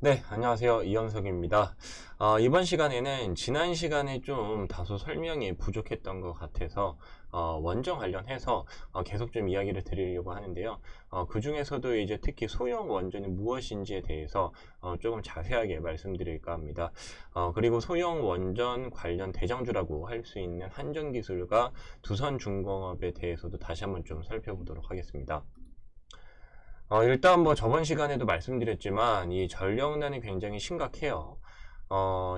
네, 안녕하세요. 이현석입니다. 이번 시간에는 지난 시간에 좀 다소 설명이 부족했던 것 같아서 원전 관련해서 계속 좀 이야기를 드리려고 하는데요. 그 중에서도 이제 특히 소형 원전이 무엇인지에 대해서 조금 자세하게 말씀드릴까 합니다. 그리고 소형 원전 관련 대장주라고 할 수 있는 한전기술과 두산중공업에 대해서도 다시 한번 좀 살펴보도록 하겠습니다. 일단 뭐 저번 시간에도 말씀드렸지만 이 전력난이 굉장히 심각해요.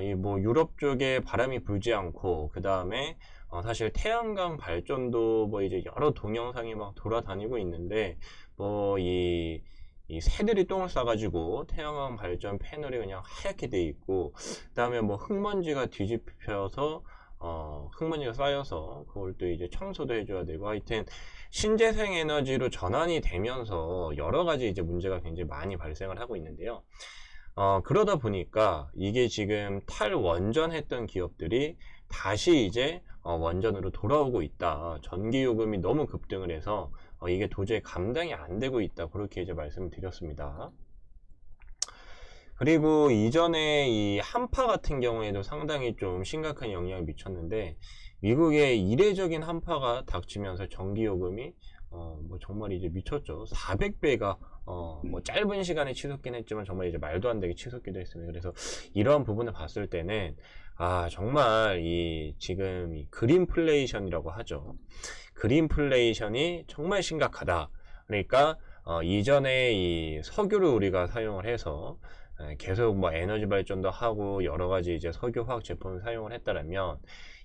이 뭐 유럽 쪽에 바람이 불지 않고 그 다음에 사실 태양광 발전도 뭐 이제 여러 동영상이 막 돌아다니고 있는데 뭐 이 새들이 똥을 싸가지고 태양광 발전 패널이 그냥 하얗게 돼 있고 그 다음에 뭐 흙먼지가 뒤집혀서 흙먼지가 쌓여서 그걸 또 이제 청소도 해줘야 되고 하여튼 신재생 에너지로 전환이 되면서 여러 가지 이제 문제가 굉장히 많이 발생을 하고 있는데요. 그러다 보니까 이게 지금 탈원전했던 기업들이 다시 이제 원전으로 돌아오고 있다. 전기요금이 너무 급등을 해서 이게 도저히 감당이 안 되고 있다. 그렇게 이제 말씀을 드렸습니다. 그리고 이전에 이 한파 같은 경우에도 상당히 좀 심각한 영향을 미쳤는데 미국의 이례적인 한파가 닥치면서 전기요금이 뭐 정말 이제 미쳤죠. 400배가 뭐 짧은 시간에 치솟긴 했지만 정말 이제 말도 안 되게 치솟기도 했습니다. 그래서 이러한 부분을 봤을 때는 정말 이 지금 이 그린플레이션이라고 하죠. 그린플레이션이 정말 심각하다. 그러니까 이전에 이 석유를 우리가 사용을 해서 계속 뭐 에너지 발전도 하고 여러 가지 이제 석유 화학 제품을 사용을 했다라면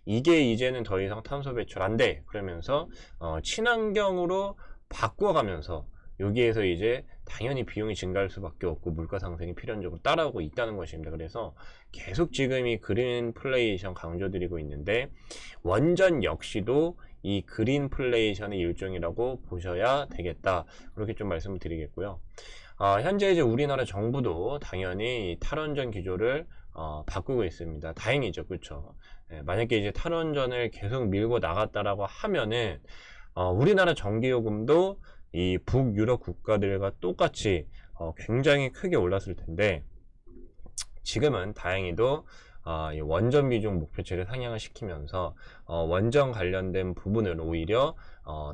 이게 이제는 더 이상 탄소 배출 안 돼. 그러면서 친환경으로 바꿔가면서 여기에서 이제 당연히 비용이 증가할 수밖에 없고 물가 상승이 필연적으로 따라오고 있다는 것입니다. 그래서 계속 지금 이 그린플레이션 강조드리고 있는데 원전 역시도 이 그린플레이션의 일종이라고 보셔야 되겠다. 그렇게 좀 말씀을 드리겠고요. 현재 이제 우리나라 정부도 당연히 탈원전 기조를 바꾸고 있습니다. 다행이죠, 그렇죠? 만약에 이제 탈원전을 계속 밀고 나갔다라고 하면은 우리나라 전기요금도 이 북유럽 국가들과 똑같이 굉장히 크게 올랐을 텐데 지금은 다행히도 이 원전 비중 목표치를 상향을 시키면서 원전 관련된 부분을 오히려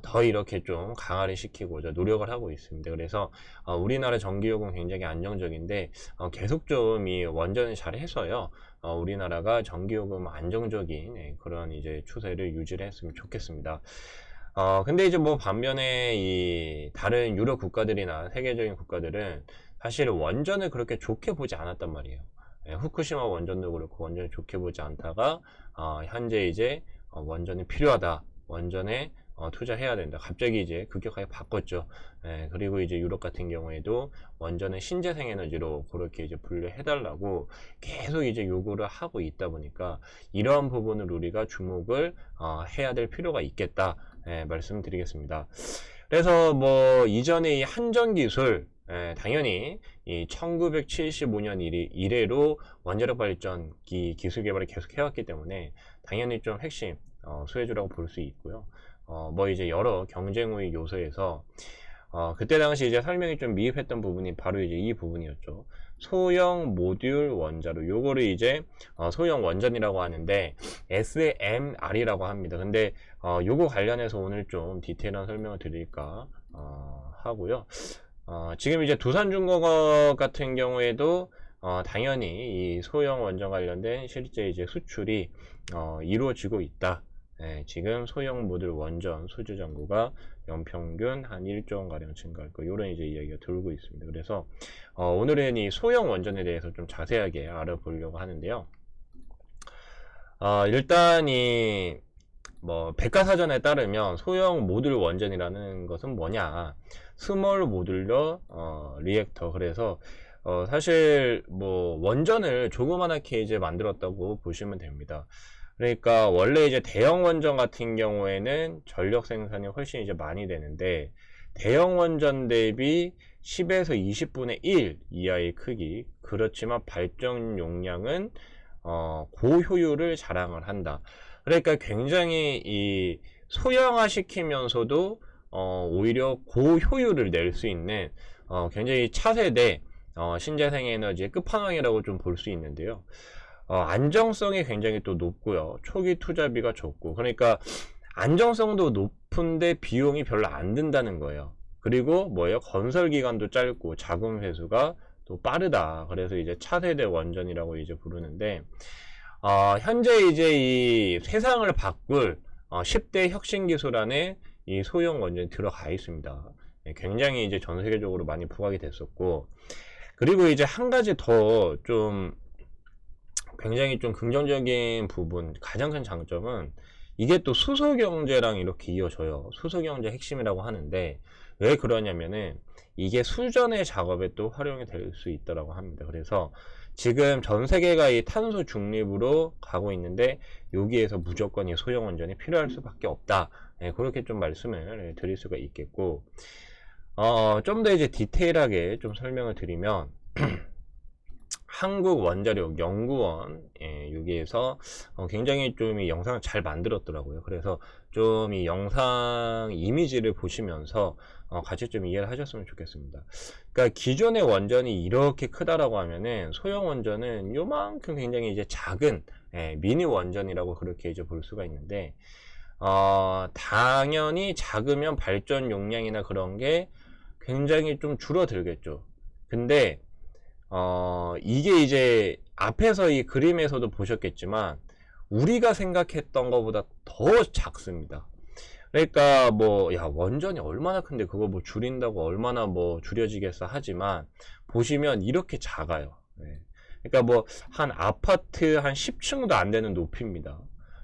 더 이렇게 좀 강화를 시키고자 노력을 하고 있습니다. 그래서 우리나라 전기요금 굉장히 안정적인데 계속 좀 이 원전을 잘 해서요 우리나라가 전기요금 안정적인 그런 이제 추세를 유지를 했으면 좋겠습니다. 근데 이제 뭐 반면에 이 다른 유럽 국가들이나 세계적인 국가들은 사실 원전을 그렇게 좋게 보지 않았단 말이에요. 후쿠시마 원전도 그렇고 원전을 좋게 보지 않다가 현재 이제 원전이 필요하다. 원전에 투자해야 된다. 갑자기 이제 급격하게 바꿨죠. 그리고 이제 유럽 같은 경우에도 원전을 신재생 에너지로 그렇게 이제 분류해달라고 계속 이제 요구를 하고 있다 보니까 이러한 부분을 우리가 주목을 해야 될 필요가 있겠다. 말씀드리겠습니다. 그래서 뭐 이전에 이 한전기술 당연히 이 1975년 이래로 원자력 발전기 기술 개발을 계속 해왔기 때문에 당연히 좀 핵심 수혜주라고 볼 수 있고요. 뭐 이제 여러 경쟁 우위 요소에서 그때 당시 이제 설명이 좀 미흡했던 부분이 바로 이제 이 부분이었죠. 소형 모듈 원자로 요거를 이제 소형 원전이라고 하는데 SMR이라고 합니다. 근데 요거 관련해서 오늘 좀 디테일한 설명을 드릴까 하고요. 지금 이제 두산중공업 같은 경우에도 당연히 이 소형 원전 관련된 실제 이제 수출이 이루어지고 있다. 지금 소형 모듈 원전 수주 잔고가 연평균 한 1조 원가량 증가할 거, 이런 이제 이야기가 돌고 있습니다. 그래서 오늘은 이 소형 원전에 대해서 좀 자세하게 알아보려고 하는데요. 일단 이 뭐 백과사전에 따르면 소형 모듈 원전이라는 것은 뭐냐, 스몰 모듈러 리액터. 그래서 사실 뭐 원전을 조그만하게 이제 만들었다고 보시면 됩니다. 그러니까 원래 이제 대형 원전 같은 경우에는 전력 생산이 훨씬 이제 많이 되는데 대형 원전 대비 10에서 20분의 1 이하의 크기, 그렇지만 발전 용량은 고효율을 자랑을 한다. 그러니까 굉장히 이 소형화 시키면서도 오히려 고효율을 낼 수 있는 굉장히 차세대 신재생 에너지의 끝판왕이라고 좀 볼 수 있는데요. 안정성이 굉장히 또 높고요. 초기 투자비가 적고, 그러니까 안정성도 높은데 비용이 별로 안 든다는 거예요. 그리고 뭐예요? 건설 기간도 짧고 자금 회수가 또 빠르다. 그래서 이제 차세대 원전이라고 이제 부르는데, 현재 이제 이 세상을 바꿀 10대 혁신 기술 안에 이 소형 원전이 들어가 있습니다. 굉장히 이제 전 세계적으로 많이 부각이 됐었고, 그리고 이제 한 가지 더 좀 굉장히 좀 긍정적인 부분, 가장 큰 장점은 이게 또 수소 경제랑 이렇게 이어져요. 수소 경제 핵심이라고 하는데, 왜 그러냐면은 이게 수전의 작업에 또 활용이 될 수 있다고 합니다. 그래서 지금 전 세계가 이 탄소 중립으로 가고 있는데 여기에서 무조건 이 소형 원전이 필요할 수밖에 없다. 그렇게 좀 말씀을 드릴 수가 있겠고, 좀 더 이제 디테일하게 좀 설명을 드리면 한국원자력연구원 여기에서 굉장히 좀 이 영상을 잘 만들었더라고요. 그래서 좀 이 영상 이미지를 보시면서 같이 좀 이해를 하셨으면 좋겠습니다. 그러니까 기존의 원전이 이렇게 크다라고 하면은 소형 원전은 요만큼 굉장히 이제 작은 미니 원전이라고 그렇게 이제 볼 수가 있는데, 당연히 작으면 발전 용량이나 그런 게 굉장히 좀 줄어들겠죠. 근데 이게 이제 앞에서 이 그림에서도 보셨겠지만 우리가 생각했던 것보다 더 작습니다. 그러니까 뭐 야 원전이 얼마나 큰데 그거 뭐 줄인다고 얼마나 뭐 줄여지겠어 하지만 보시면 이렇게 작아요. 그러니까 뭐 한 아파트 한 10층도 안 되는 높이입니다.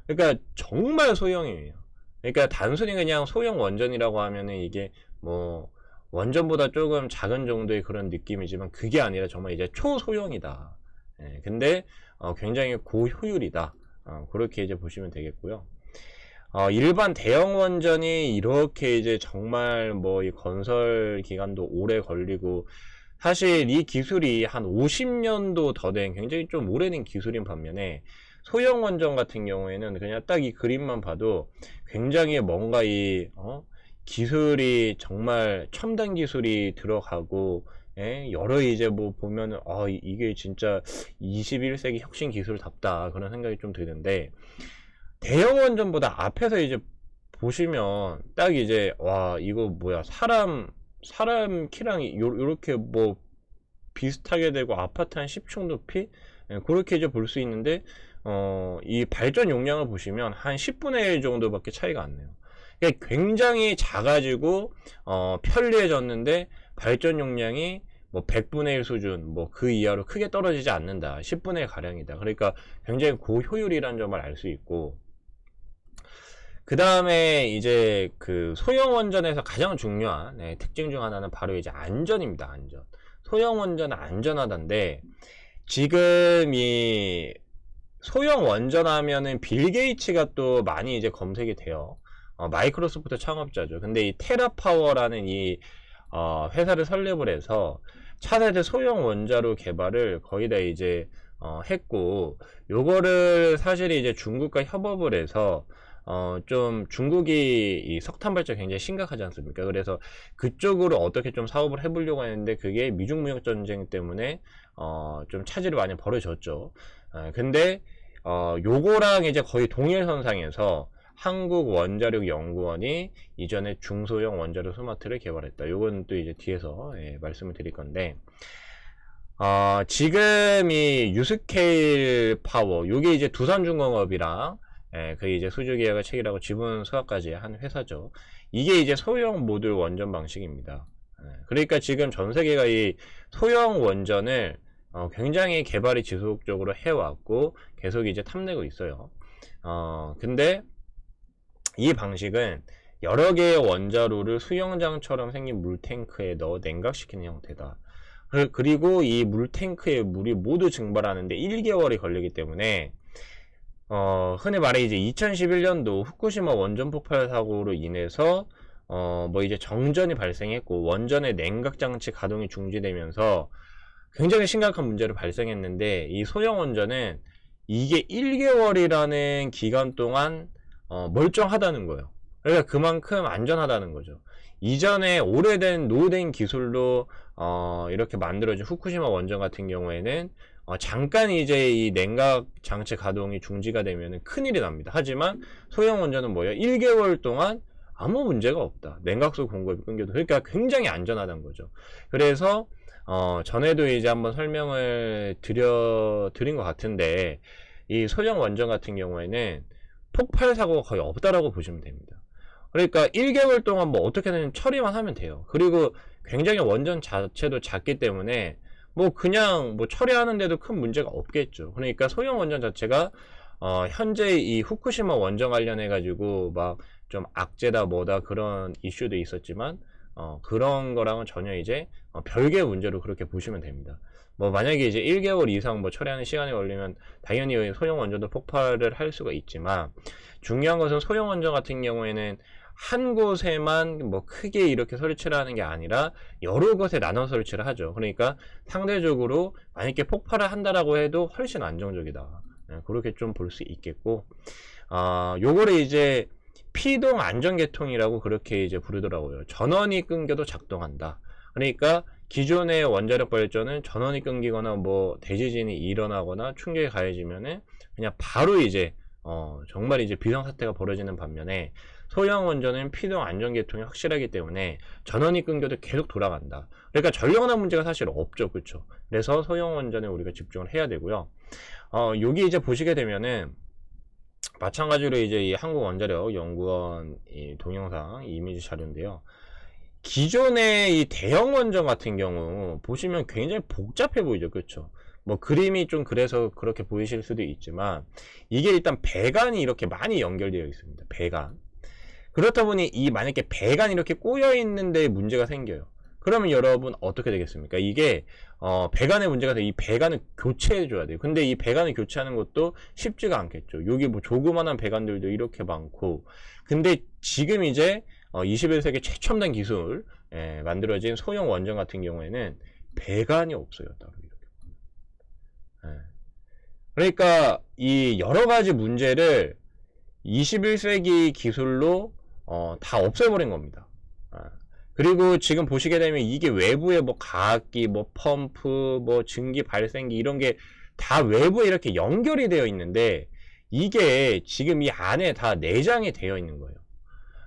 그러니까 정말 소형이에요. 그러니까 단순히 그냥 소형 원전이라고 하면은 이게 뭐 원전보다 조금 작은 정도의 그런 느낌이지만 그게 아니라 정말 이제 초소형이다. 근데 굉장히 고효율이다. 그렇게 이제 보시면 되겠고요. 일반 대형 원전이 이렇게 이제 정말 뭐 이 건설 기간도 오래 걸리고, 사실 이 기술이 한 50년도 더 된 굉장히 좀 오래된 기술인 반면에 소형 원전 같은 경우에는 그냥 딱 이 그림만 봐도 굉장히 뭔가 이 기술이 정말 첨단 기술이 들어가고, 여러 이제 뭐 보면은 이게 진짜 21세기 혁신 기술답다 그런 생각이 좀 드는데, 대형 원전보다 앞에서 이제 보시면 딱 이제 와 이거 뭐야 사람 키랑 요렇게 뭐 비슷하게 되고 아파트 한 10층 높이 그렇게 이제 볼 수 있는데, 이 발전 용량을 보시면 한 10분의 1 정도밖에 차이가 안 나요. 그러니까 굉장히 작아지고 편리해졌는데 발전 용량이 뭐 100분의 1 수준 뭐 그 이하로 크게 떨어지지 않는다. 10분의 1 가량이다. 그러니까 굉장히 고효율이라는 점을 알 수 있고, 그 다음에 이제 그 소형 원전에서 가장 중요한 특징 중 하나는 바로 이제 안전입니다. 안전. 소형 원전은 안전하다인데, 지금 이 소형 원전 하면은 빌 게이츠가 또 많이 이제 검색이 돼요. 마이크로소프트 창업자죠. 근데 이 테라파워라는 이 회사를 설립을 해서 차세대 소형 원자로 개발을 거의 다 이제 했고, 요거를 사실 이제 중국과 협업을 해서 좀 중국이 이 석탄 발전 굉장히 심각하지 않습니까? 그래서 그쪽으로 어떻게 좀 사업을 해보려고 했는데 그게 미중 무역 전쟁 때문에 좀 차질이 많이 벌어졌죠. 근데 요거랑 이제 거의 동일선상에서 한국원자력연구원이 이전에 중소형 원자력 스마트를 개발했다. 요건 또 이제 뒤에서 말씀을 드릴 건데, 지금 이 유스케일 파워 요게 이제 두산중공업이랑 그 이제 수주계약을 체결하고 지분 수합까지 한 회사죠. 이게 이제 소형 모듈 원전 방식입니다. 그러니까 지금 전 세계가 이 소형 원전을 굉장히 개발이 지속적으로 해왔고 계속 이제 탐내고 있어요. 근데 이 방식은 여러 개의 원자로를 수영장처럼 생긴 물탱크에 넣어 냉각시키는 형태다. 그리고 이 물탱크에 물이 모두 증발하는데 1개월이 걸리기 때문에 흔히 말해 이제 2011년도 후쿠시마 원전 폭발 사고로 인해서 뭐 이제 정전이 발생했고 원전의 냉각 장치 가동이 중지되면서 굉장히 심각한 문제를 발생했는데, 이 소형 원전은 이게 1개월이라는 기간 동안 멀쩡하다는 거예요. 그러니까 그만큼 안전하다는 거죠. 이전에 오래된 노후된 기술로 이렇게 만들어진 후쿠시마 원전 같은 경우에는 잠깐 이제 이 냉각 장치 가동이 중지가 되면 큰일이 납니다. 하지만 소형 원전은 뭐예요? 1개월 동안 아무 문제가 없다. 냉각수 공급이 끊겨도. 그러니까 굉장히 안전하다는 거죠. 그래서 전에도 이제 한번 설명을 드린 것 같은데, 이 소형 원전 같은 경우에는 폭발 사고가 거의 없다라고 보시면 됩니다. 그러니까 1개월 동안 뭐 어떻게든 처리만 하면 돼요. 그리고 굉장히 원전 자체도 작기 때문에 뭐 그냥 뭐 처리하는데도 큰 문제가 없겠죠. 그러니까 소형 원전 자체가 현재 이 후쿠시마 원전 관련해 가지고 막 좀 악재다 뭐다 그런 이슈도 있었지만 그런 거랑은 전혀 이제 별개의 문제로 그렇게 보시면 됩니다. 뭐 만약에 이제 1개월 이상 뭐 처리하는 시간이 걸리면 당연히 소형 원전도 폭발을 할 수가 있지만, 중요한 것은 소형 원전 같은 경우에는 한 곳에만 뭐 크게 이렇게 설치를 하는 게 아니라 여러 곳에 나눠 설치를 하죠. 그러니까 상대적으로 만약에 폭발을 한다라고 해도 훨씬 안정적이다. 그렇게 좀 볼 수 있겠고, 요거를 이제 피동 안전계통이라고 그렇게 이제 부르더라고요. 전원이 끊겨도 작동한다. 그러니까 기존의 원자력 발전은 전원이 끊기거나 뭐 대지진이 일어나거나 충격이 가해지면은 그냥 바로 이제 정말 이제 비상사태가 벌어지는 반면에, 소형 원전은 피동 안전계통이 확실하기 때문에 전원이 끊겨도 계속 돌아간다. 그러니까 전력난화 문제가 사실 없죠. 그렇죠? 그래서 소형 원전에 우리가 집중을 해야 되고요. 여기 이제 보시게 되면은 마찬가지로 이제 이 한국원자력연구원 이 동영상 이미지 자료인데요. 기존의 이 대형 원전 같은 경우 보시면 굉장히 복잡해 보이죠. 그렇죠? 뭐 그림이 좀 그래서 그렇게 보이실 수도 있지만, 이게 일단 배관이 이렇게 많이 연결되어 있습니다. 배관. 그렇다 보니 이 만약에 배관이 이렇게 꼬여 있는데 문제가 생겨요. 그러면 여러분 어떻게 되겠습니까? 이게 배관에 문제가 돼. 이 배관을 교체해 줘야 돼요. 근데 이 배관을 교체하는 것도 쉽지가 않겠죠. 여기 뭐 조그만한 배관들도 이렇게 많고. 근데 지금 이제 21세기 최첨단 기술 만들어진 소형 원전 같은 경우에는 배관이 없어요. 따로 이렇게. 그러니까 이 여러 가지 문제를 21세기 기술로 다 없애버린 겁니다. 그리고 지금 보시게 되면 이게 외부에 뭐 가압기, 뭐 펌프, 뭐 증기 발생기 이런 게 다 외부에 이렇게 연결이 되어 있는데, 이게 지금 이 안에 다 내장이 되어 있는 거예요.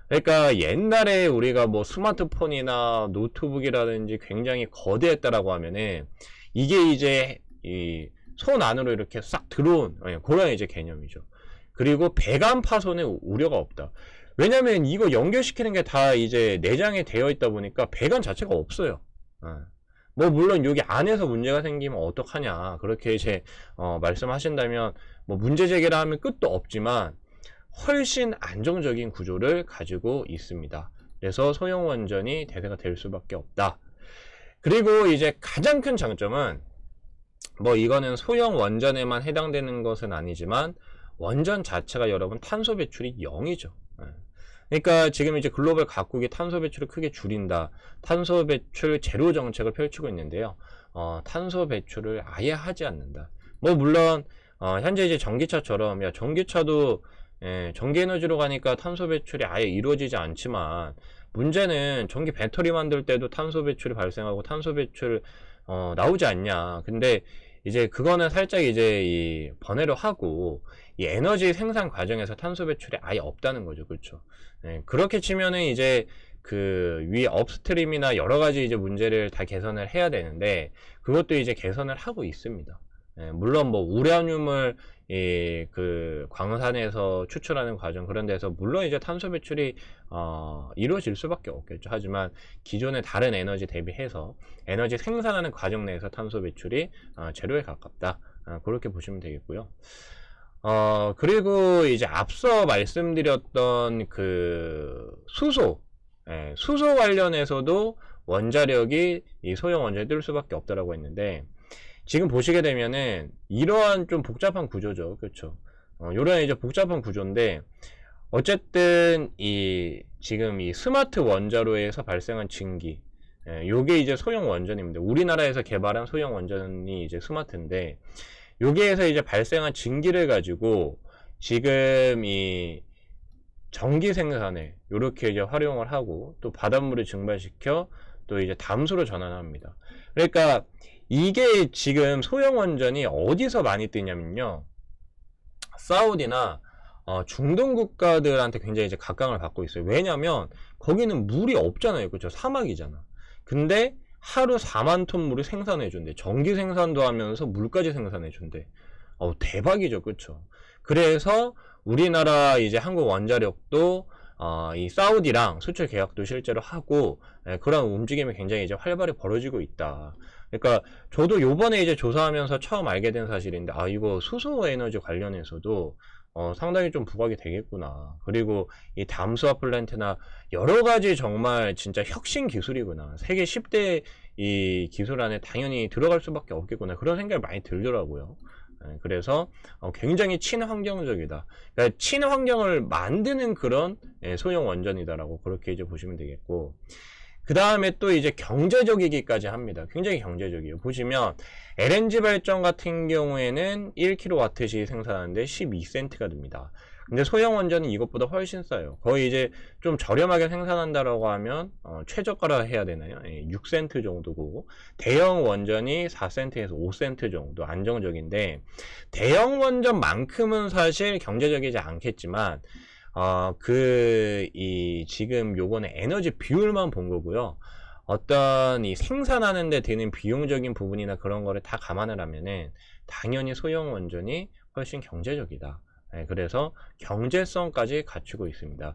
그러니까 옛날에 우리가 뭐 스마트폰이나 노트북이라든지 굉장히 거대했다라고 하면은, 이게 이제 이 손 안으로 이렇게 싹 들어온 그런 이제 개념이죠. 그리고 배관 파손에 우려가 없다. 왜냐면 이거 연결시키는 게 다 이제 내장에 되어 있다 보니까 배관 자체가 없어요. 뭐 물론 여기 안에서 문제가 생기면 어떡하냐 그렇게 이제 말씀하신다면 뭐 문제 제기를 하면 끝도 없지만, 훨씬 안정적인 구조를 가지고 있습니다. 그래서 소형 원전이 대세가 될 수밖에 없다. 그리고 이제 가장 큰 장점은, 뭐 이거는 소형 원전에만 해당되는 것은 아니지만 원전 자체가 여러분 탄소 배출이 0이죠. 그러니까 지금 이제 글로벌 각국이 탄소 배출을 크게 줄인다, 탄소 배출 제로 정책을 펼치고 있는데요. 탄소 배출을 아예 하지 않는다. 뭐 물론 현재 이제 전기차처럼 전기차도 전기 에너지로 가니까 탄소 배출이 아예 이루어지지 않지만, 문제는 전기 배터리 만들 때도 탄소 배출이 발생하고 탄소 배출 나오지 않냐. 근데 이제 그거는 살짝 이제 이 번외로 하고, 이 에너지 생산 과정에서 탄소 배출이 아예 없다는 거죠. 그렇죠? 그렇게 치면은 이제 그 위 업스트림이나 여러 가지 이제 문제를 다 개선을 해야 되는데, 그것도 이제 개선을 하고 있습니다. 물론 뭐 우라늄을 그 광산에서 추출하는 과정, 그런 데서 물론 이제 탄소 배출이 이루어질 수밖에 없겠죠. 하지만 기존의 다른 에너지 대비해서 에너지 생산하는 과정 내에서 탄소 배출이 제로에 가깝다. 그렇게 보시면 되겠고요. 그리고 이제 앞서 말씀드렸던 그 수소 관련해서도 원자력이 이 소형 원전에 뜰 수밖에 없다라고 했는데, 지금 보시게 되면은 이러한 좀 복잡한 구조죠. 그렇죠? 요런 이제 복잡한 구조인데, 어쨌든 지금 이 스마트 원자로에서 발생한 증기, 요게 이제 소형 원전입니다. 우리나라에서 개발한 소형 원전이 이제 스마트인데, 여기에서 이제 발생한 증기를 가지고 지금 이 전기 생산에 이렇게 이제 활용을 하고, 또 바닷물을 증발시켜 또 이제 담수로 전환합니다. 그러니까 이게 지금 소형 원전이 어디서 많이 뜨냐면요. 사우디나 중동 국가들한테 굉장히 이제 각광을 받고 있어요. 왜냐면 거기는 물이 없잖아요. 그렇죠? 사막이잖아. 근데 하루 4만 톤 물을 생산해 준대. 전기 생산도 하면서 물까지 생산해 준대. 대박이죠. 그렇죠? 그래서 우리나라 이제 한국 원자력도 이 사우디랑 수출 계약도 실제로 하고, 그런 움직임이 굉장히 이제 활발히 벌어지고 있다. 그러니까 저도 요번에 이제 조사하면서 처음 알게 된 사실인데, 이거 수소 에너지 관련해서도 상당히 좀 부각이 되겠구나. 그리고 이 담수화 플랜트나 여러 가지 정말 진짜 혁신 기술이구나. 세계 10대 이 기술 안에 당연히 들어갈 수밖에 없겠구나. 그런 생각이 많이 들더라고요. 그래서 굉장히 친환경적이다. 그러니까 친환경을 만드는 그런 소형 원전이다라고 그렇게 이제 보시면 되겠고, 그 다음에 또 이제 경제적이기까지 합니다. 굉장히 경제적이에요. 보시면 LNG 발전 같은 경우에는 1kWh 생산하는데 12센트가 됩니다. 근데 소형 원전은 이것보다 훨씬 싸요. 거의 이제 좀 저렴하게 생산한다라고 하면 최저가라 해야 되나요? 6센트 정도고, 대형 원전이 4센트에서 5센트 정도 안정적인데, 대형 원전만큼은 사실 경제적이지 않겠지만 지금 요거는 에너지 비율만 본 거고요. 어떤 이 생산하는 데 드는 비용적인 부분이나 그런 거를 다 감안을 하면은 당연히 소형 원전이 훨씬 경제적이다. 그래서 경제성까지 갖추고 있습니다.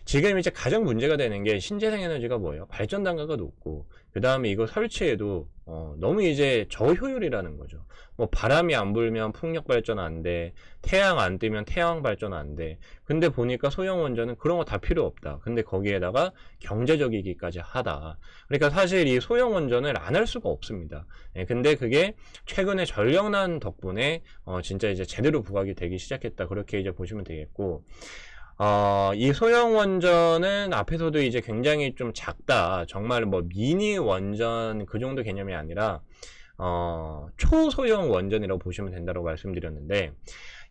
지금 이제 가장 문제가 되는 게 신재생 에너지가 뭐예요? 발전 단가가 높고, 그 다음에 이거 설치해도 너무 이제 저효율이라는 거죠. 뭐 바람이 안 불면 풍력 발전 안 돼, 태양 안 뜨면 태양 발전 안 돼. 근데 보니까 소형 원전은 그런 거 다 필요 없다. 근데 거기에다가 경제적이기까지 하다. 그러니까 사실 이 소형 원전을 안 할 수가 없습니다. 근데 그게 최근에 전력난 덕분에 진짜 이제 제대로 부각이 되기 시작했다. 그렇게 이제 보시면 되겠고, 이 소형 원전은 앞에서도 이제 굉장히 좀 작다. 정말 뭐 미니 원전 그 정도 개념이 아니라 초소형 원전이라고 보시면 된다고 말씀드렸는데,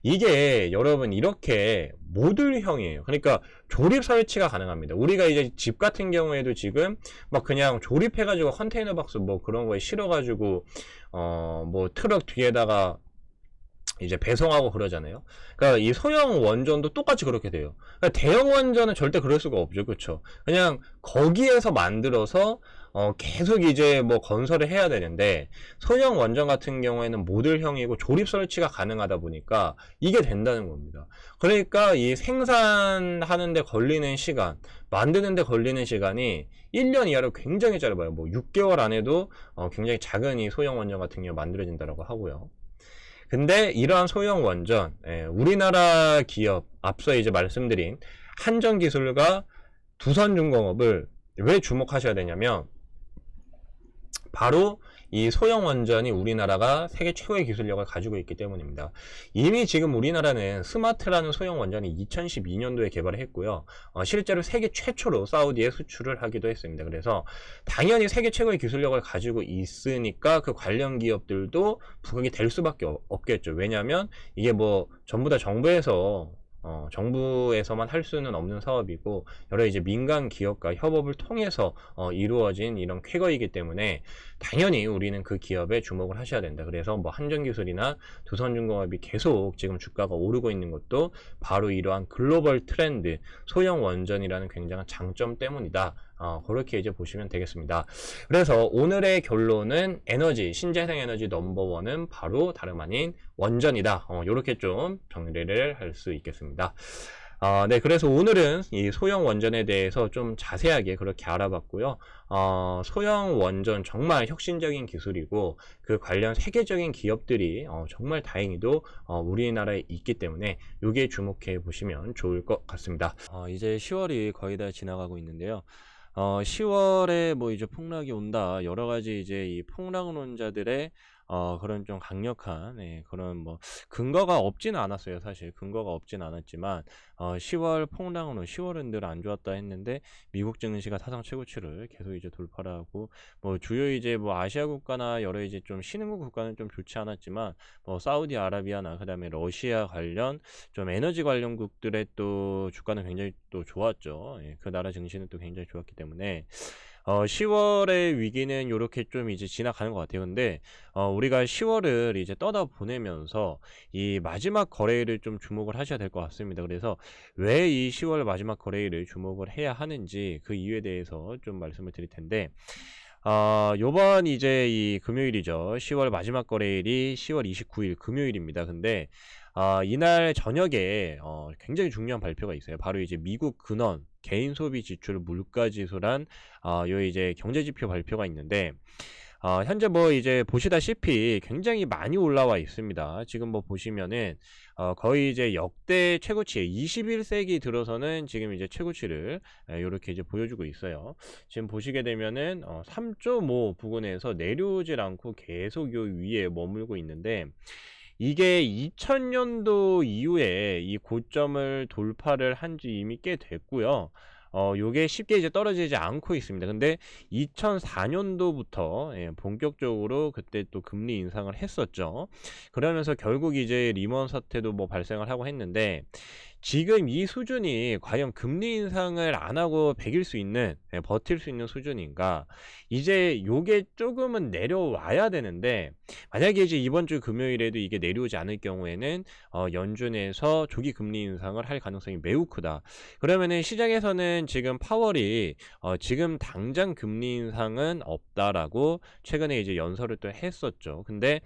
이게 여러분 이렇게 모듈형이에요. 그러니까 조립 설치가 가능합니다. 우리가 이제 집 같은 경우에도 지금 막 그냥 조립해가지고 컨테이너 박스 뭐 그런 거에 실어가지고 뭐 트럭 뒤에다가 이제 배송하고 그러잖아요. 그러니까 이 소형 원전도 똑같이 그렇게 돼요. 그러니까 대형 원전은 절대 그럴 수가 없죠. 그렇죠? 그냥 거기에서 만들어서 계속 이제 뭐 건설을 해야 되는데, 소형 원전 같은 경우에는 모듈형이고 조립 설치가 가능하다 보니까 이게 된다는 겁니다. 그러니까 이 생산하는데 걸리는 시간, 만드는데 걸리는 시간이 1년 이하로 굉장히 짧아요. 뭐 6개월 안에도 굉장히 작은 이 소형 원전 같은 경우 만들어진다고 하고요. 근데 이러한 소형 원전, 우리나라 기업, 앞서 이제 말씀드린 한전기술과 두산중공업을 왜 주목하셔야 되냐면, 바로 이 소형 원전이 우리나라가 세계 최고의 기술력을 가지고 있기 때문입니다. 이미 지금 우리나라는 스마트라는 소형 원전이 2012년도에 개발을 했고요. 실제로 세계 최초로 사우디에 수출을 하기도 했습니다. 그래서 당연히 세계 최고의 기술력을 가지고 있으니까 그 관련 기업들도 부각이 될 수밖에 없겠죠. 왜냐하면 이게 뭐 전부 다 정부에서만 할 수는 없는 사업이고, 여러 이제 민간 기업과 협업을 통해서 이루어진 이런 쾌거이기 때문에 당연히 우리는 그 기업에 주목을 하셔야 된다. 그래서 뭐 한전기술이나 두산중공업이 계속 지금 주가가 오르고 있는 것도 바로 이러한 글로벌 트렌드, 소형 원전이라는 굉장한 장점 때문이다. 그렇게 이제 보시면 되겠습니다. 그래서 오늘의 결론은 에너지, 신재생 에너지 넘버원은 바로 다름 아닌 원전이다. 이렇게 좀 정리를 할 수 있겠습니다. 네, 그래서 오늘은 이 소형 원전에 대해서 좀 자세하게 그렇게 알아봤고요. 소형 원전 정말 혁신적인 기술이고, 그 관련 세계적인 기업들이 정말 다행히도 우리나라에 있기 때문에 여기에 주목해 보시면 좋을 것 같습니다. 이제 10월이 거의 다 지나가고 있는데요. 10월에 뭐 이제 폭락이 온다. 여러 가지 이제 이 폭락론자들의 그런 좀 강력한 그런 뭐 근거가 없지는 않았어요. 사실 근거가 없지는 않았지만 10월 폭락으로 10월은 늘 안 좋았다 했는데, 미국 증시가 사상 최고치를 계속 이제 돌파를 하고, 뭐 주요 이제 뭐 아시아 국가나 여러 이제 좀 신흥국 국가는 좀 좋지 않았지만, 뭐 사우디아라비아나 그다음에 러시아 관련 좀 에너지 관련국들의 또 주가는 굉장히 또 좋았죠. 그 나라 증시는 또 굉장히 좋았기 때문에 10월의 위기는 요렇게 좀 이제 지나가는 것 같아요. 근데 우리가 10월을 이제 떠나보내면서 이 마지막 거래일을 좀 주목을 하셔야 될 것 같습니다. 그래서 왜 이 10월 마지막 거래일을 주목을 해야 하는지 그 이유에 대해서 좀 말씀을 드릴 텐데, 요번 이제 이 금요일이죠. 10월 마지막 거래일이 10월 29일 금요일입니다. 근데 이날 저녁에 굉장히 중요한 발표가 있어요. 바로 이제 미국 근원 개인 소비 지출 물가 지수란 요 이제 경제 지표 발표가 있는데, 현재 뭐 이제 보시다시피 굉장히 많이 올라와 있습니다. 지금 뭐 보시면은 거의 이제 역대 최고치 21세기 들어서는 지금 이제 최고치를 요렇게 이제 보여주고 있어요. 지금 보시게 되면은 3.5 부근에서 내려오질 않고 계속 요 위에 머물고 있는데, 이게 2000년도 이후에 이 고점을 돌파를 한 지 이미 꽤 됐고요. 요게 쉽게 이제 떨어지지 않고 있습니다. 근데 2004년도부터 본격적으로 그때 또 금리 인상을 했었죠. 그러면서 결국 이제 리먼 사태도 뭐 발생을 하고 했는데, 지금 이 수준이 과연 금리 인상을 안 하고 배길 수 있는, 버틸 수 있는 수준인가? 이제 요게 조금은 내려와야 되는데, 만약에 이제 이번 주 금요일에도 이게 내려오지 않을 경우에는 연준에서 조기 금리 인상을 할 가능성이 매우 크다. 그러면은 시장에서는 지금 파월이 지금 당장 금리 인상은 없다라고 최근에 이제 연설을 또 했었죠. 근데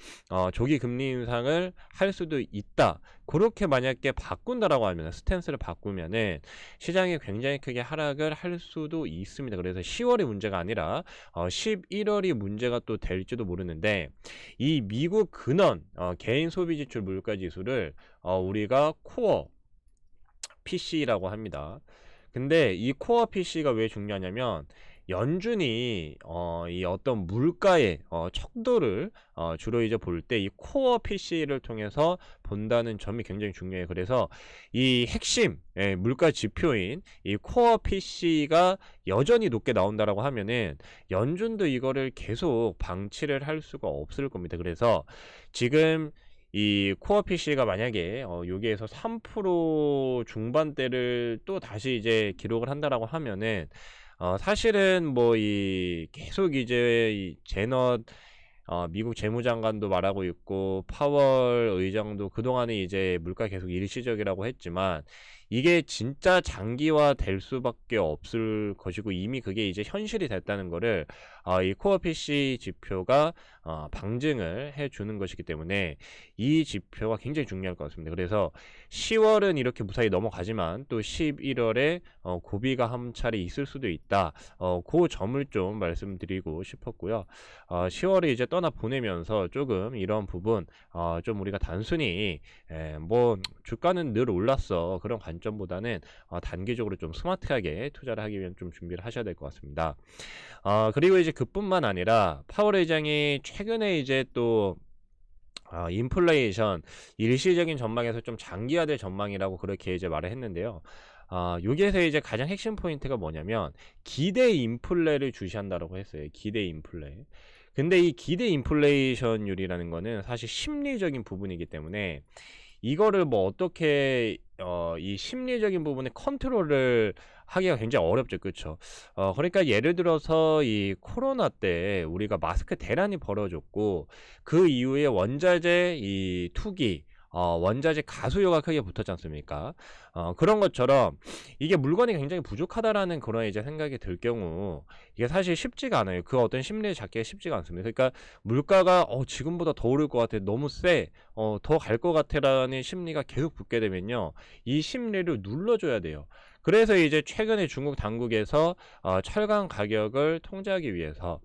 조기 금리 인상을 할 수도 있다. 그렇게 만약에 바꾼다라고 하면, 스탠스를 바꾸면은 시장이 굉장히 크게 하락을 할 수도 있습니다. 그래서 10월이 문제가 아니라 11월이 문제가 또 될지도 모르는데, 이 미국 근원 개인 소비 지출 물가 지수를 우리가 코어 PC라고 합니다. 근데 이 코어 PC가 왜 중요하냐면, 연준이 이 어떤 물가의 척도를 주로 이제 볼 때 이 코어 PC를 통해서 본다는 점이 굉장히 중요해요. 그래서 이 핵심 물가 지표인 이 코어 PC가 여전히 높게 나온다라고 하면은 연준도 이거를 계속 방치를 할 수가 없을 겁니다. 그래서 지금 이 코어 PC가 만약에 여기에서 3% 중반대를 또 다시 이제 기록을 한다라고 하면은, 사실은 뭐 이 계속 이제 이 제넛 미국 재무장관도 말하고 있고, 파월 의장도 그동안에 이제 물가 계속 일시적이라고 했지만, 이게 진짜 장기화 될 수밖에 없을 것이고, 이미 그게 이제 현실이 됐다는 거를 이 코어 PC 지표가 방증을 해주는 것이기 때문에 이 지표가 굉장히 중요할 것 같습니다. 그래서 10월은 이렇게 무사히 넘어가지만 또 11월에 고비가 한 차례 있을 수도 있다. 그 점을 좀 말씀드리고 싶었고요. 10월을 이제 떠나 보내면서 조금 이런 부분 좀 우리가 단순히 뭐 주가는 늘 올랐어 그런 관점보다는 단기적으로 좀 스마트하게 투자를 하기 위한 좀 준비를 하셔야 될 것 같습니다. 그리고 이제 그뿐만 아니라 파월 의장이 최근에 이제 또 인플레이션 일시적인 전망에서 좀 장기화될 전망이라고 그렇게 이제 말을 했는데요. 여기에서 이제 가장 핵심 포인트가 뭐냐면, 기대 인플레를 주시한다라고 했어요. 기대 인플레. 근데 이 기대 인플레이션율이라는 거는 사실 심리적인 부분이기 때문에, 이거를 뭐 어떻게 이 심리적인 부분에 컨트롤을 하기가 굉장히 어렵죠. 그렇죠? 그러니까 예를 들어서 이 코로나 때 우리가 마스크 대란이 벌어졌고, 그 이후에 원자재 이 투기 원자재 가수요가 크게 붙었지 않습니까? 그런 것처럼 이게 물건이 굉장히 부족하다라는 그런 이제 생각이 들 경우, 이게 사실 쉽지가 않아요. 그 어떤 심리를 잡기가 쉽지가 않습니다. 그러니까 물가가 지금보다 더 오를 것 같아, 너무 세, 더 갈 것 같아라는 심리가 계속 붙게 되면요, 이 심리를 눌러줘야 돼요. 그래서 이제 최근에 중국 당국에서 철강 가격을 통제하기 위해서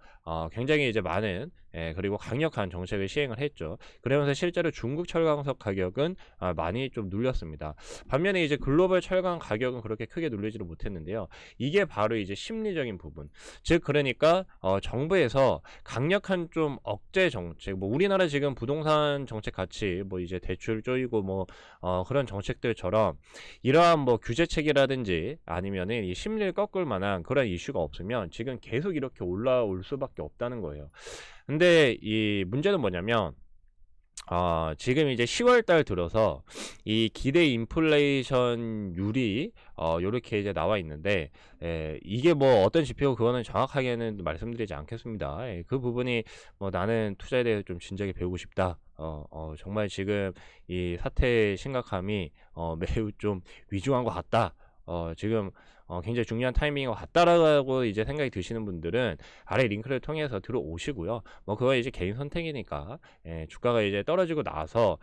굉장히 이제 많은 그리고 강력한 정책을 시행을 했죠. 그러면서 실제로 중국 철강석 가격은 많이 좀 눌렸습니다. 반면에 이제 글로벌 철강 가격은 그렇게 크게 눌리지를 못했는데요. 이게 바로 이제 심리적인 부분. 즉 그러니까 정부에서 강력한 좀 억제 정책, 뭐 우리나라 지금 부동산 정책 같이 뭐 이제 대출 쪼이고 뭐 그런 정책들처럼 이러한 뭐 규제책이라든지 아니면은 이 심리를 꺾을 만한 그런 이슈가 없으면 지금 계속 이렇게 올라올 수밖에 없다는 거예요. 근데 이 문제는 뭐냐면, 지금 이제 10월 달 들어서 이 기대 인플레이션율이 요렇게 이제 나와 있는데, 이게 뭐 어떤 지표고 그거는 정확하게는 말씀드리지 않겠습니다. 그 부분이 뭐 나는 투자에 대해서 좀 진작에 배우고 싶다. 정말 지금 이 사태의 심각함이 매우 좀 위중한 것 같다. 지금 굉장히 중요한 타이밍인 것 같다라고 이제 생각이 드시는 분들은 아래 링크를 통해서 들어오시고요. 뭐 그거 이제 개인 선택이니까, 주가가 이제 떨어지고 나서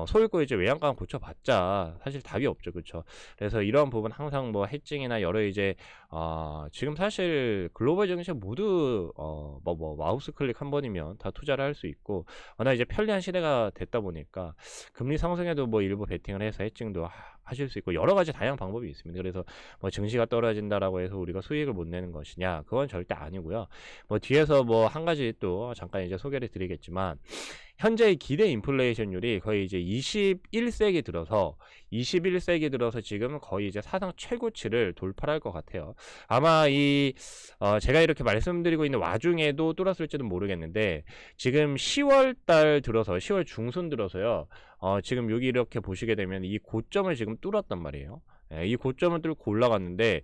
소잃고 이제 외양간 고쳐봤자 사실 답이 없죠, 그렇죠? 그래서 이런 부분 항상 뭐 해칭이나 여러 이제 지금 사실 글로벌 증시 모두 뭐 마우스 클릭 한 번이면 다 투자를 할 수 있고, 워낙 이제 편리한 시대가 됐다 보니까 금리 상승에도 뭐 일부 베팅을 해서 해칭도 하실 수 있고 여러 가지 다양한 방법이 있습니다. 그래서 뭐 증시가 떨어진다라고 해서 우리가 수익을 못 내는 것이냐, 그건 절대 아니고요. 뭐 뒤에서 뭐 한 가지 또 잠깐 이제 소개를 드리겠지만, 현재의 기대 인플레이션율이 거의 이제 21세기 들어서 지금 거의 이제 사상 최고치를 돌파할 것 같아요. 아마 제가 이렇게 말씀드리고 있는 와중에도 뚫었을지도 모르겠는데, 지금 10월 달 들어서 10월 중순 들어서요. 지금 여기 이렇게 보시게 되면 이 고점을 지금 뚫었단 말이에요. 이 고점을 뚫고 올라갔는데,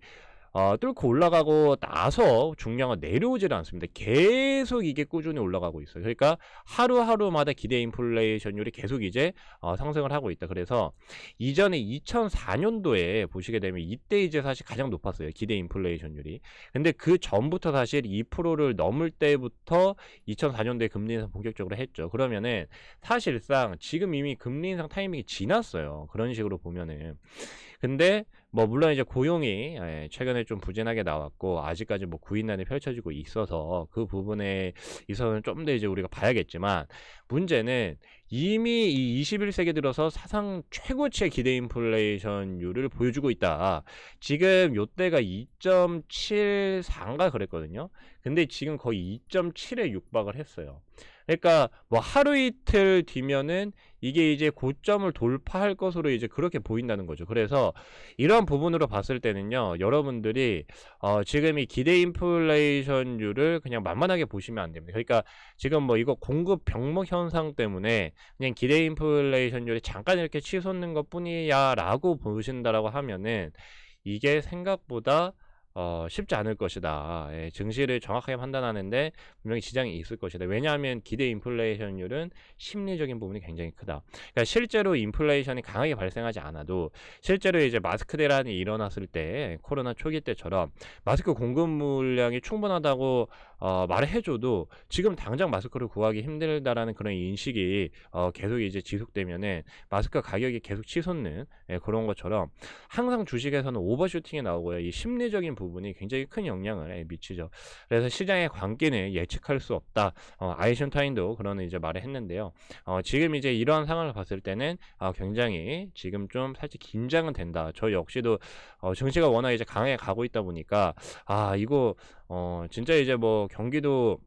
뚫고 올라가고 나서 중량은 내려오질 않습니다. 계속 이게 꾸준히 올라가고 있어요. 그러니까 하루하루마다 기대 인플레이션율이 계속 이제 상승을 하고 있다. 그래서 이전에 2004년도에 보시게 되면 이때 이제 사실 가장 높았어요, 기대 인플레이션율이. 근데 그 전부터 사실 2%를 넘을 때부터 2004년도에 금리 인상 본격적으로 했죠. 그러면은 사실상 지금 이미 금리 인상 타이밍이 지났어요, 그런 식으로 보면은. 근데 뭐 물론 이제 고용이 최근에 좀 부진하게 나왔고 아직까지 뭐 구인난이 펼쳐지고 있어서 그 부분에 있어서는 좀 더 이제 우리가 봐야겠지만, 문제는 이미 이 21세기 들어서 사상 최고치의 기대 인플레이션율을 보여주고 있다. 지금 요때가 2.74인가 그랬거든요. 근데 지금 거의 2.7에 육박을 했어요. 그러니까 뭐 하루 이틀 뒤면은 이게 이제 고점을 돌파할 것으로 이제 그렇게 보인다는 거죠. 그래서 이런 부분으로 봤을 때는요, 여러분들이 지금 이 기대 인플레이션율을 그냥 만만하게 보시면 안 됩니다. 그러니까 지금 뭐 이거 공급 병목 현상 때문에 그냥 기대 인플레이션율이 잠깐 이렇게 치솟는 것 뿐이야라고 보신다라고 하면은, 이게 생각보다 쉽지 않을 것이다. 증시를 정확하게 판단하는데 분명히 지장이 있을 것이다. 왜냐하면 기대 인플레이션율은 심리적인 부분이 굉장히 크다. 그러니까 실제로 인플레이션이 강하게 발생하지 않아도, 실제로 이제 마스크 대란이 일어났을 때 코로나 초기 때처럼 마스크 공급 물량이 충분하다고 말을 해줘도 지금 당장 마스크를 구하기 힘들다라는 그런 인식이 계속 이제 지속되면은 마스크 가격이 계속 치솟는 그런 것처럼, 항상 주식에서는 오버슈팅이 나오고요. 이 심리적인 부분이 굉장히 큰 영향을 미치죠. 그래서 시장의 광기는 예측할 수 없다. 아이션타인도 그런 이제 말을 했는데요. 지금 이제 이런 상황을 봤을 때는 굉장히 지금 좀 살짝 긴장은 된다. 저 역시도 증시가 워낙 이제 강하게 가고 있다 보니까 이거 진짜 이제 뭐 경기도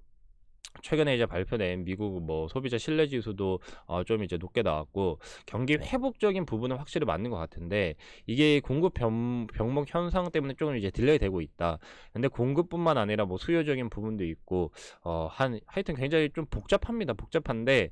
최근에 이제 발표된 미국 뭐 소비자 신뢰 지수도 좀 이제 높게 나왔고, 경기 회복적인 부분은 확실히 맞는 것 같은데, 이게 공급 병목 현상 때문에 조금 이제 딜레이 되고 있다. 근데 공급뿐만 아니라 뭐 수요적인 부분도 있고, 하여튼 굉장히 좀 복잡합니다. 복잡한데,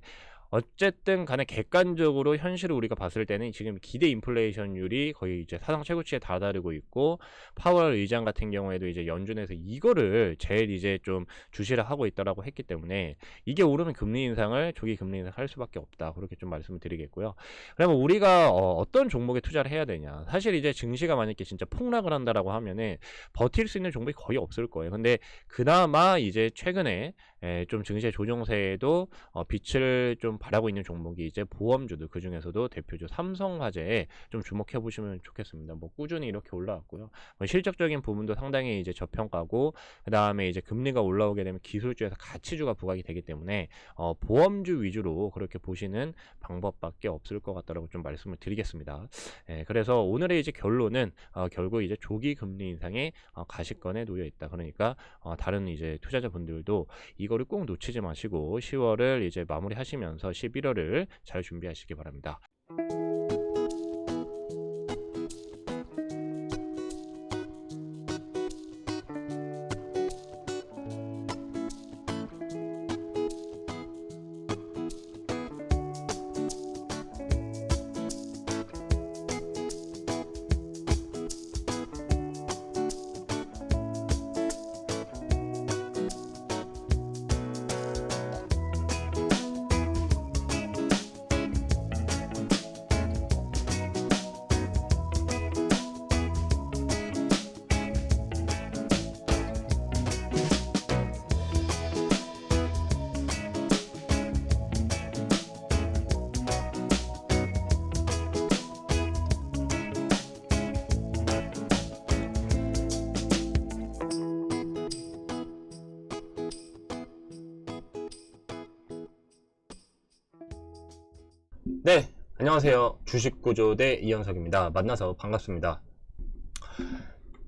어쨌든 간에 객관적으로 현실을 우리가 봤을 때는 지금 기대 인플레이션율이 거의 이제 사상 최고치에 다다르고 있고, 파월 의장 같은 경우에도 이제 연준에서 이거를 제일 이제 좀 주시를 하고 있다라고 했기 때문에, 이게 오르면 금리 인상을 조기 금리 인상 할 수밖에 없다, 그렇게 좀 말씀을 드리겠고요. 그러면 우리가 어떤 종목에 투자를 해야 되냐, 사실 이제 증시가 만약에 진짜 폭락을 한다라고 하면은 버틸 수 있는 종목이 거의 없을 거예요. 근데 그나마 이제 최근에 좀 증시의 조정세에도 빛을 좀 발하고 있는 종목이 이제 보험주들, 그 중에서도 대표주 삼성화재에 좀 주목해 보시면 좋겠습니다. 뭐 꾸준히 이렇게 올라왔고요. 뭐 실적적인 부분도 상당히 이제 저평가고, 그 다음에 이제 금리가 올라오게 되면 기술주에서 가치주가 부각이 되기 때문에 보험주 위주로 그렇게 보시는 방법밖에 없을 것 같다라고 좀 말씀을 드리겠습니다. 그래서 오늘의 이제 결론은 결국 이제 조기 금리 인상에 가시권에 놓여 있다. 그러니까 다른 이제 투자자분들도 이거를 꼭 놓치지 마시고 10월을 이제 마무리하시면서 11월을 잘 준비하시기 바랍니다. 네, 안녕하세요. 주식구조대 이현석입니다. 만나서 반갑습니다.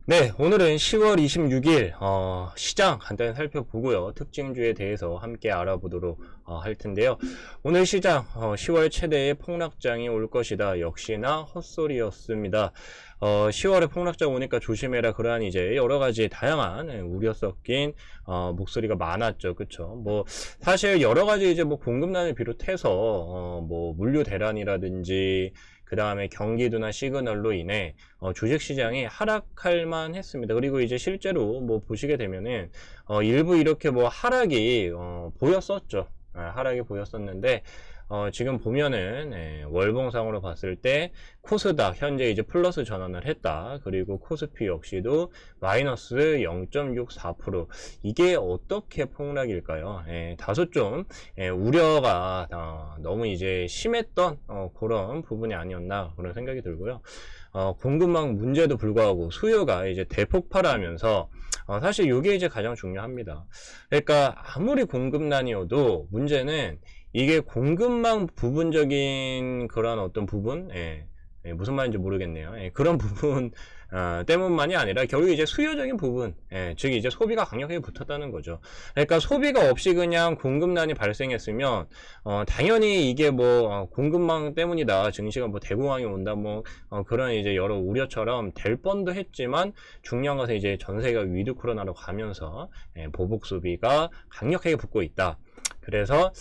네, 오늘은 10월 26일 시장 간단히 살펴보고요. 특징주에 대해서 함께 알아보도록 할 텐데요. 오늘 시장 10월 최대의 폭락장이 올 것이다. 역시나 헛소리였습니다. 10월에 폭락장 오니까 조심해라. 그러한 이제 여러 가지 다양한 우려 섞인 목소리가 많았죠. 그쵸? 뭐 사실 여러 가지 이제 뭐 공급난을 비롯해서 뭐 물류 대란이라든지 그 다음에 경기도나 시그널로 인해 주식시장이 하락할 만 했습니다. 그리고 이제 실제로 뭐 보시게 되면은 일부 이렇게 뭐 하락이 보였었죠. 하락이 보였었는데 지금 보면은 월봉상으로 봤을 때 코스닥 현재 이제 플러스 전환을 했다. 그리고 코스피 역시도 마이너스 0.64%. 이게 어떻게 폭락일까요? 다소 좀 우려가 너무 이제 심했던 그런 부분이 아니었나 그런 생각이 들고요. 공급망 문제도 불구하고 수요가 이제 대폭발하면서 사실 이게 이제 가장 중요합니다. 그러니까 아무리 공급난이어도 문제는 이게 공급망 부분적인 그런 어떤 부분, 무슨 말인지 모르겠네요. 그런 부분 때문만이 아니라 결국 이제 수요적인 부분, 즉 이제 소비가 강력하게 붙었다는 거죠. 그러니까 소비가 없이 그냥 공급난이 발생했으면 당연히 이게 뭐 공급망 때문이다, 증시가 뭐 대공황이 온다, 뭐 그런 이제 여러 우려처럼 될 뻔도 했지만 중요한 것은 이제 전세가 위드 코로나로 가면서 보복 소비가 강력하게 붙고 있다. 그래서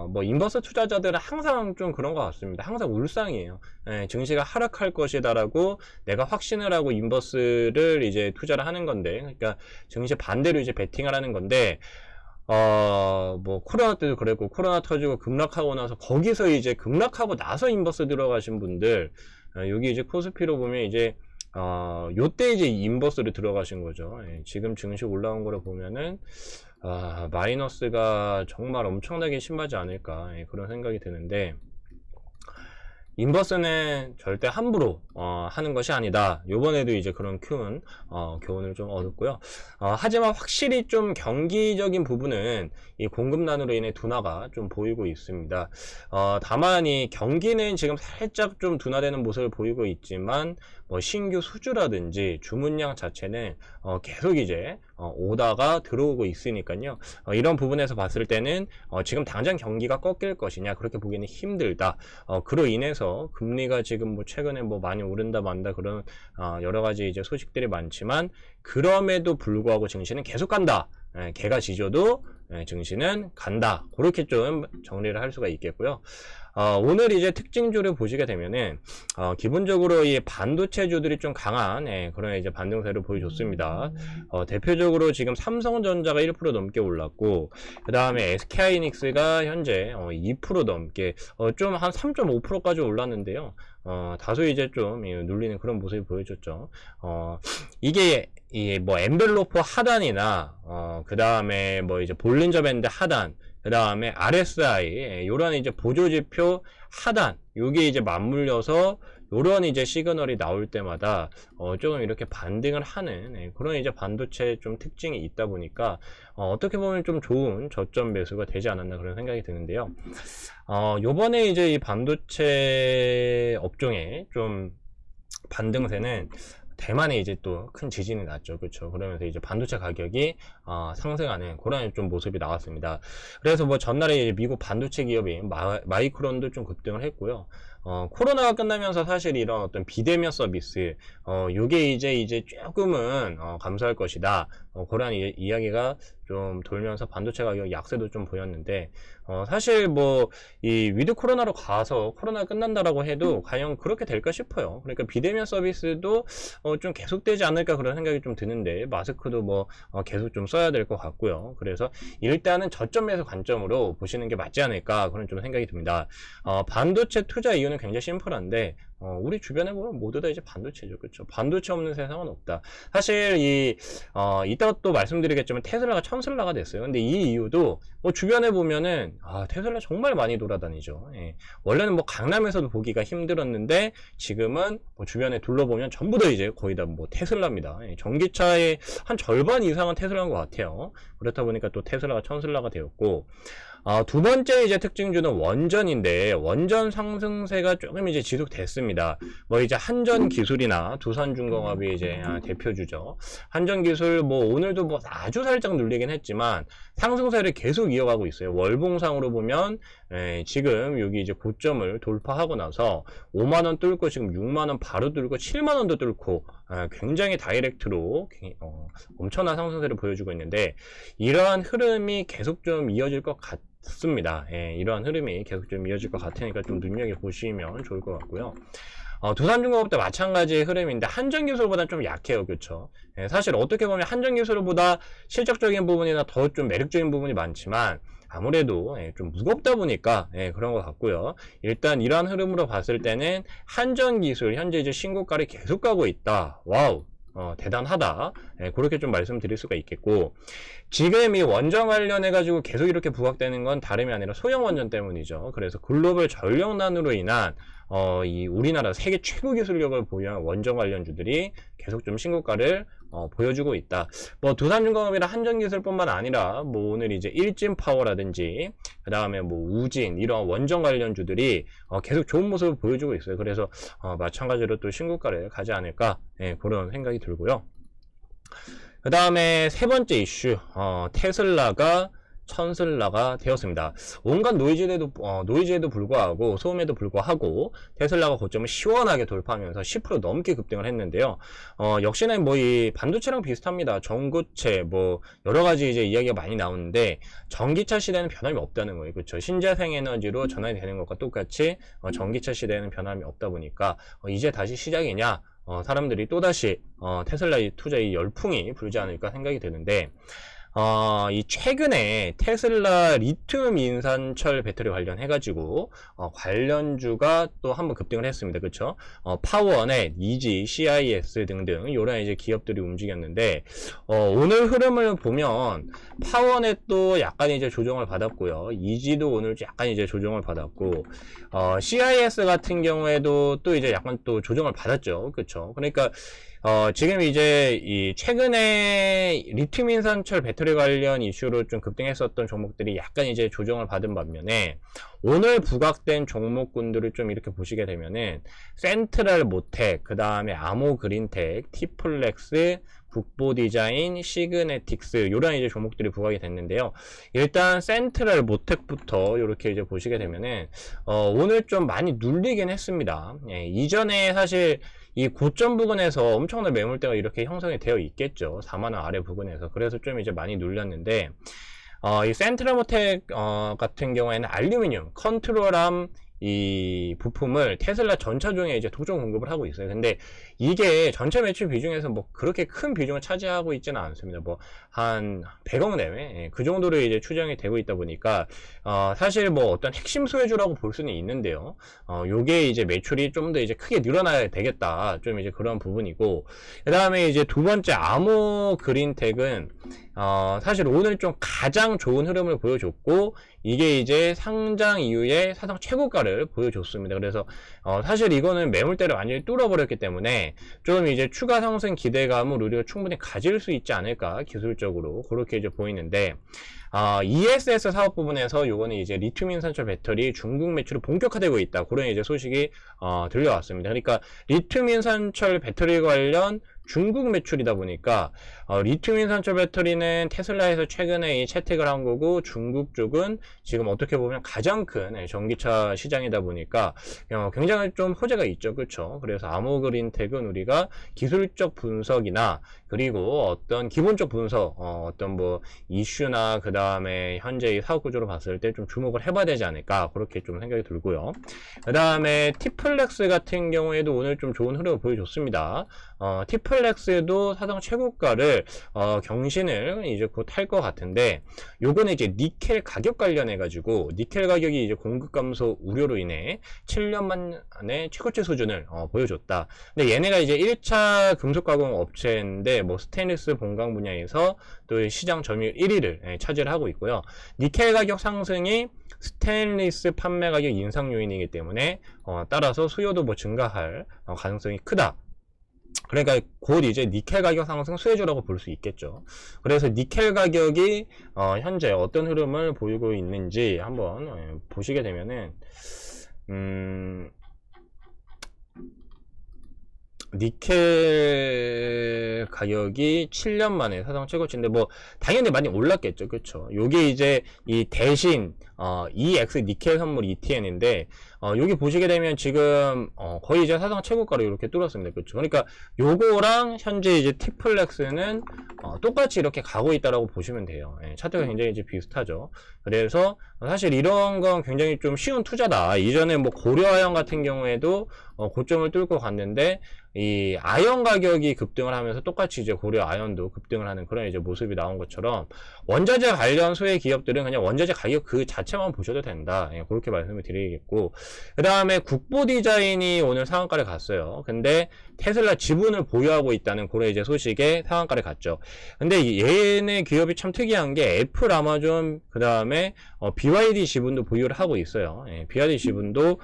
뭐 인버스 투자자들은 항상 좀 그런 것 같습니다. 항상 울상이에요. 증시가 하락할 것이다라고 내가 확신을 하고 인버스를 이제 투자를 하는 건데, 그러니까 증시 반대로 이제 베팅을 하는 건데, 뭐 코로나 때도 그랬고 코로나 터지고 급락하고 나서 거기서 이제 급락하고 나서 인버스 들어가신 분들, 여기 이제 코스피로 보면 이제 요때 이제 인버스를 들어가신 거죠. 지금 증시 올라온 거를 보면은 마이너스가 정말 엄청나게 심하지 않을까 그런 생각이 드는데, 인버스는 절대 함부로 하는 것이 아니다. 요번에도 이제 그런 큰 교훈을 좀 얻었고요. 하지만 확실히 좀 경기적인 부분은 이 공급난으로 인해 둔화가 좀 보이고 있습니다. 다만 이 경기는 지금 살짝 좀 둔화되는 모습을 보이고 있지만 뭐 신규 수주라든지 주문량 자체는 계속 이제 오다가 들어오고 있으니까요. 이런 부분에서 봤을 때는 지금 당장 경기가 꺾일 것이냐 그렇게 보기는 힘들다. 그로 인해서 금리가 지금 뭐 최근에 뭐 많이 오른다 만다 그런 여러 가지 이제 소식들이 많지만 그럼에도 불구하고 증시는 계속 간다. 개가 짖어도 증시는 간다. 그렇게 좀 정리를 할 수가 있겠고요. 오늘 이제 특징주를 보시게 되면은 기본적으로 이 반도체주들이 좀 강한 그런 이제 반등세를 보여줬습니다. 대표적으로 지금 삼성전자가 1% 넘게 올랐고, 그 다음에 SK하이닉스가 현재 2% 넘게 좀 한 3.5%까지 올랐는데요. 다소 이제 좀 눌리는 그런 모습이 보여줬죠. 이게 이 뭐 엔벨로프 하단이나 그 다음에 뭐 이제 볼린저 밴드 하단, 그 다음에 RSI 요런 이제 보조지표 하단, 요게 이제 맞물려서 요런 이제 시그널이 나올 때마다 조금 이렇게 반등을 하는 그런 이제 반도체 좀 특징이 있다 보니까 어떻게 보면 좀 좋은 저점 매수가 되지 않았나 그런 생각이 드는데요. 요번에 이제 이 반도체 업종의 좀 반등세는 대만에 이제 또 큰 지진이 났죠. 그렇죠. 그러면서 이제 반도체 가격이 상승하는 그런 좀 모습이 나왔습니다. 그래서 뭐 전날에 이제 미국 반도체 기업인 마이크론도 좀 급등을 했고요. 코로나가 끝나면서 사실 이런 어떤 비대면 서비스, 요게 이제 조금은 감소할 것이다. 그런 이야기가 좀 돌면서 반도체 가격 약세도 좀 보였는데, 사실 뭐 이 위드 코로나로 가서 코로나 끝난다라고 해도 과연 그렇게 될까 싶어요. 그러니까 비대면 서비스도 좀 계속되지 않을까 그런 생각이 좀 드는데, 마스크도 뭐 계속 좀 써야 될 것 같고요. 그래서 일단은 저점에서 관점으로 보시는 게 맞지 않을까 그런 좀 생각이 듭니다. 반도체 투자 이유는 굉장히 심플한데, 우리 주변에 보면 모두 다 이제 반도체죠. 그렇죠? 반도체 없는 세상은 없다. 사실 이따가 또 말씀드리겠지만 테슬라가 천슬라가 됐어요. 근데 이 이유도 뭐 주변에 보면은 테슬라 정말 많이 돌아다니죠. 원래는 뭐 강남에서도 보기가 힘들었는데 지금은 뭐 주변에 둘러보면 전부 다 이제 거의 다 뭐 테슬라입니다. 전기차의 한 절반 이상은 테슬라인 것 같아요. 그렇다 보니까 또 테슬라가 천슬라가 되었고, 두 번째 이제 특징주는 원전인데, 원전 상승세가 조금 이제 지속됐습니다. 뭐 이제 한전기술이나 두산중공업이 이제 대표주죠. 한전기술 뭐 오늘도 뭐 아주 살짝 눌리긴 했지만 상승세를 계속 이어가고 있어요. 월봉상으로 보면 지금 여기 이제 고점을 돌파하고 나서 5만원 뚫고 지금 6만원 바로 뚫고 7만원도 뚫고 굉장히 다이렉트로 엄청난 상승세를 보여주고 있는데, 이러한 흐름이 계속 좀 이어질 것 같습니다. 이러한 흐름이 계속 좀 이어질 것 같으니까 좀 눈여겨보시면 좋을 것 같고요. 두산중공업도 마찬가지의 흐름인데 한전기술보다는 좀 약해요. 그렇죠? 사실 어떻게 보면 한전기술보다 실적적인 부분이나 더 좀 매력적인 부분이 많지만 아무래도 좀 무겁다 보니까 그런 것 같고요. 일단 이러한 흐름으로 봤을 때는 한전기술 현재 이제 신고가를 계속 가고 있다. 와우. 대단하다. 그렇게 좀 말씀드릴 수가 있겠고, 지금 이 원전 관련해가지고 계속 이렇게 부각되는 건 다름이 아니라 소형 원전 때문이죠. 그래서 글로벌 전력난으로 인한 이 우리나라 세계 최고 기술력을 보유한 원전 관련주들이 계속 좀 신고가를 보여주고 있다. 뭐 두산중공업이나 한전기술뿐만 아니라 뭐 오늘 이제 일진파워라든지 그 다음에 뭐 우진 이런 원전 관련주들이 계속 좋은 모습을 보여주고 있어요. 그래서 마찬가지로 또 신고가를 가지 않을까 그런 생각이 들고요. 그 다음에 세 번째 이슈, 테슬라가 천슬라가 되었습니다. 온갖 노이즈에도 불구하고, 소음에도 불구하고, 테슬라가 고점을 시원하게 돌파하면서 10% 넘게 급등을 했는데요. 역시나 뭐 이 반도체랑 비슷합니다. 전고체, 뭐, 여러 가지 이제 이야기가 많이 나오는데, 전기차 시대는 변함이 없다는 거예요. 그렇죠. 신재생 에너지로 전환이 되는 것과 똑같이, 전기차 시대에는 변함이 없다 보니까, 이제 다시 시작이냐? 사람들이 또다시, 테슬라의 투자의 열풍이 불지 않을까 생각이 드는데, 이 최근에 테슬라 리튬 인산철 배터리 관련해가지고, 관련주가 또 한번 급등을 했습니다. 그쵸? 파워넷, 이지, CIS 등등, 요런 이제 기업들이 움직였는데, 오늘 흐름을 보면, 파워넷도 약간 이제 조정을 받았고요. 이지도 오늘 약간 이제 조정을 받았고, CIS 같은 경우에도 또 이제 약간 또 조정을 받았죠. 그쵸? 그러니까, 지금 이제 이 최근에 리튬 인산철 배터리 관련 이슈로 좀 급등했었던 종목들이 약간 이제 조정을 받은 반면에 오늘 부각된 종목군들을 좀 이렇게 보시게 되면은 센트럴 모텍, 그 다음에 아모 그린텍, 티플렉스, 국보디자인, 시그네틱스 요런 이제 종목들이 부각이 됐는데요. 일단 센트럴 모텍부터 이렇게 이제 보시게 되면은 오늘 좀 많이 눌리긴 했습니다. 이전에 사실 이 고점 부근에서 엄청난 매물대가 이렇게 형성이 되어 있겠죠. 4만원 아래 부근에서. 그래서 좀 이제 많이 눌렸는데, 이 센트럴모텍 같은 경우에는 알루미늄, 컨트롤암 이 부품을 테슬라 전차종에 이제 독점 공급을 하고 있어요. 근데 이게 전체 매출 비중에서 뭐 그렇게 큰 비중을 차지하고 있지는 않습니다. 뭐 한 100억 내외 그 정도로 이제 추정이 되고 있다 보니까 사실 뭐 어떤 핵심 소유주라고 볼 수는 있는데요. 요게 이제 매출이 좀 더 이제 크게 늘어나야 되겠다. 좀 이제 그런 부분이고, 그 다음에 이제 두 번째 아모 그린텍은 사실 오늘 좀 가장 좋은 흐름을 보여줬고, 이게 이제 상장 이후에 사상 최고가를 보여줬습니다. 그래서 사실 이거는 매물대를 완전히 뚫어버렸기 때문에 좀 이제 추가 상승 기대감을 우리가 충분히 가질 수 있지 않을까, 기술적으로 그렇게 이제 보이는데, ESS 사업 부분에서 요거는 이제 리튬 인산철 배터리 중국 매출이 본격화되고 있다, 그런 이제 소식이 들려왔습니다. 그러니까 리튬 인산철 배터리 관련 중국 매출이다 보니까 리튬 인산철 배터리는 테슬라에서 최근에 이 채택을 한 거고, 중국 쪽은 지금 어떻게 보면 가장 큰 전기차 시장이다 보니까 굉장히 좀 호재가 있죠. 그렇죠? 그래서 아모그린텍은 우리가 기술적 분석이나 그리고 어떤 기본적 분석, 어떤 뭐 이슈나 그 다음에 현재의 사업 구조로 봤을 때 좀 주목을 해봐야 되지 않을까, 그렇게 좀 생각이 들고요. 그 다음에 티플렉스 같은 경우에도 오늘 좀 좋은 흐름을 보여줬습니다. 티플렉스도 사상 최고가를 경신을 이제 곧 할 것 같은데, 요거는 이제 니켈 가격 관련해 가지고 니켈 가격이 이제 공급 감소 우려로 인해 7년 만에 최고치 수준을 보여줬다. 근데 얘네가 이제 1차 금속 가공 업체인데 뭐 스테인리스 본강 분야에서 또 시장 점유율 1위를 차지를 하고 있고요. 니켈 가격 상승이 스테인리스 판매 가격 인상 요인이기 때문에 따라서 수요도 뭐 증가할 가능성이 크다. 그러니까 곧 이제 니켈 가격 상승 수혜주라고 볼 수 있겠죠. 그래서 니켈 가격이 현재 어떤 흐름을 보이고 있는지 한번 보시게 되면은 니켈 가격이 7년 만에 사상 최고치인데 뭐 당연히 많이 올랐겠죠. 그렇죠. 요게 이제 이 대신 EX 니켈 선물 ETN인데 여기 보시게 되면 지금 거의 이제 사상 최고가로 이렇게 뚫었습니다. 그렇죠. 그러니까 요거랑 현재 이제 T플렉스는 똑같이 이렇게 가고 있다라고 보시면 돼요. 예, 차트가 굉장히 이제 비슷하죠. 그래서 사실 이런 건 굉장히 좀 쉬운 투자다. 이전에 뭐 고려아연 같은 경우에도 고점을 뚫고 갔는데 이 아연 가격이 급등을 하면서 똑같이 이제 고려 아연도 급등을 하는 그런 이제 모습이 나온 것처럼 원자재 관련 소외 기업들은 그냥 원자재 가격 그 자체만 보셔도 된다. 예, 그렇게 말씀을 드리겠고, 그 다음에 국보 디자인이 오늘 상한가를 갔어요. 근데 테슬라 지분을 보유하고 있다는 그런 이제 소식에 상한가를 갔죠. 근데 얘네 기업이 참 특이한 게 애플, 아마존, 그 다음에 BYD 지분도 보유를 하고 있어요. 예, BYD 지분도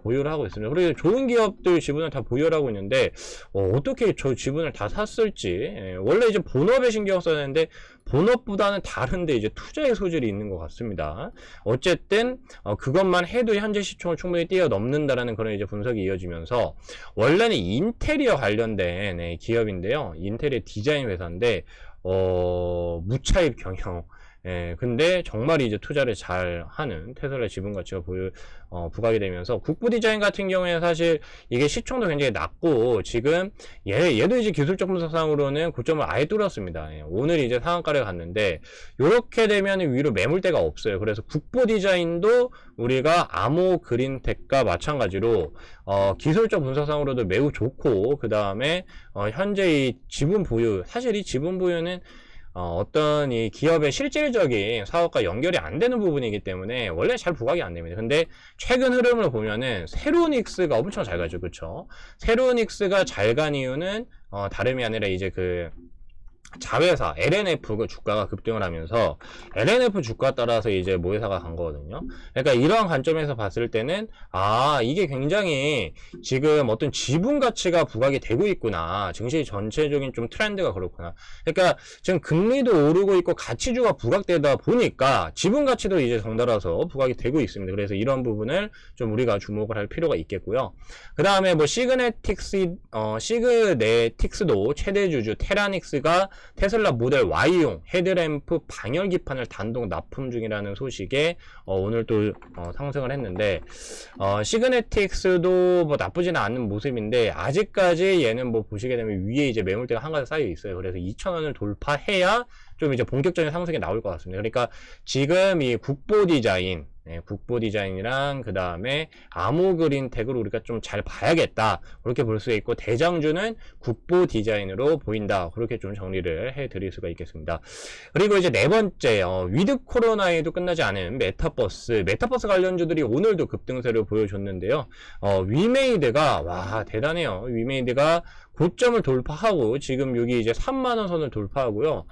보유를 하고 있습니다. 그리고 좋은 기업들 지분을 다 보유를 하고 있는데 어떻게 저 지분을 다 샀을지. 예, 원래 이제 본업에 신경 썼는데 본업보다는 다른데 이제 투자의 소질이 있는 것 같습니다. 어쨌든 그것만 해도 현재 시총을 충분히 뛰어넘는다라는 그런 이제 분석이 이어지면서 원래는 인테리어 관련된 기업인데요. 인테리어 디자인 회사인데 무차입 경영. 예, 근데 정말 이제 투자를 잘 하는 테슬라 지분 가치가 부각이 되면서 국부 디자인 같은 경우에는 사실 이게 시총도 굉장히 낮고 지금 얘도 이제 기술적 분석상으로는 고점을 아예 뚫었습니다. 예, 오늘 이제 상한가를 갔는데 이렇게 되면 위로 매물대가 없어요. 그래서 국보 디자인도 우리가 아모 그린텍과 마찬가지로 기술적 분석상으로도 매우 좋고 그 다음에 현재 이 지분 보유, 사실 이 지분 보유는 어떤 이 기업의 실질적인 사업과 연결이 안 되는 부분이기 때문에 원래 잘 부각이 안 됩니다. 근데 최근 흐름을 보면은 세로닉스가 엄청 잘 가죠. 그쵸? 세로닉스가 잘 간 이유는 다름이 아니라 이제 그 자회사 LNF 그 주가가 급등을 하면서 LNF 주가 따라서 이제 모회사가 간 거거든요. 그러니까 이러한 관점에서 봤을 때는 이게 굉장히 지금 어떤 지분 가치가 부각이 되고 있구나. 증시 전체적인 좀 트렌드가 그렇구나. 그러니까 지금 금리도 오르고 있고 가치주가 부각되다 보니까 지분 가치도 이제 덩달아서 부각이 되고 있습니다. 그래서 이런 부분을 좀 우리가 주목을 할 필요가 있겠고요. 그 다음에 뭐 시그네틱스도 최대 주주 테라닉스가 테슬라 모델 Y용 헤드램프 방열기판을 단독 납품 중이라는 소식에 오늘 또 상승을 했는데 시그네틱스도 뭐 나쁘지는 않은 모습인데 아직까지 얘는 뭐 보시게 되면 위에 이제 매물대가 한가득 쌓여 있어요. 그래서 2,000원을 돌파해야 좀 이제 본격적인 상승이 나올 것 같습니다. 그러니까 지금 이 국보 디자인, 국보 디자인이랑 그 다음에 아모그린텍을 우리가 좀 잘 봐야겠다. 그렇게 볼 수 있고 대장주는 국보 디자인으로 보인다. 그렇게 좀 정리를 해드릴 수가 있겠습니다. 그리고 이제 네 번째, 위드 코로나에도 끝나지 않은 메타버스 관련주들이 오늘도 급등세를 보여줬는데요. 위메이드가 와 대단해요. 위메이드가 고점을 돌파하고 지금 여기 이제 3만원 선을 돌파하고요.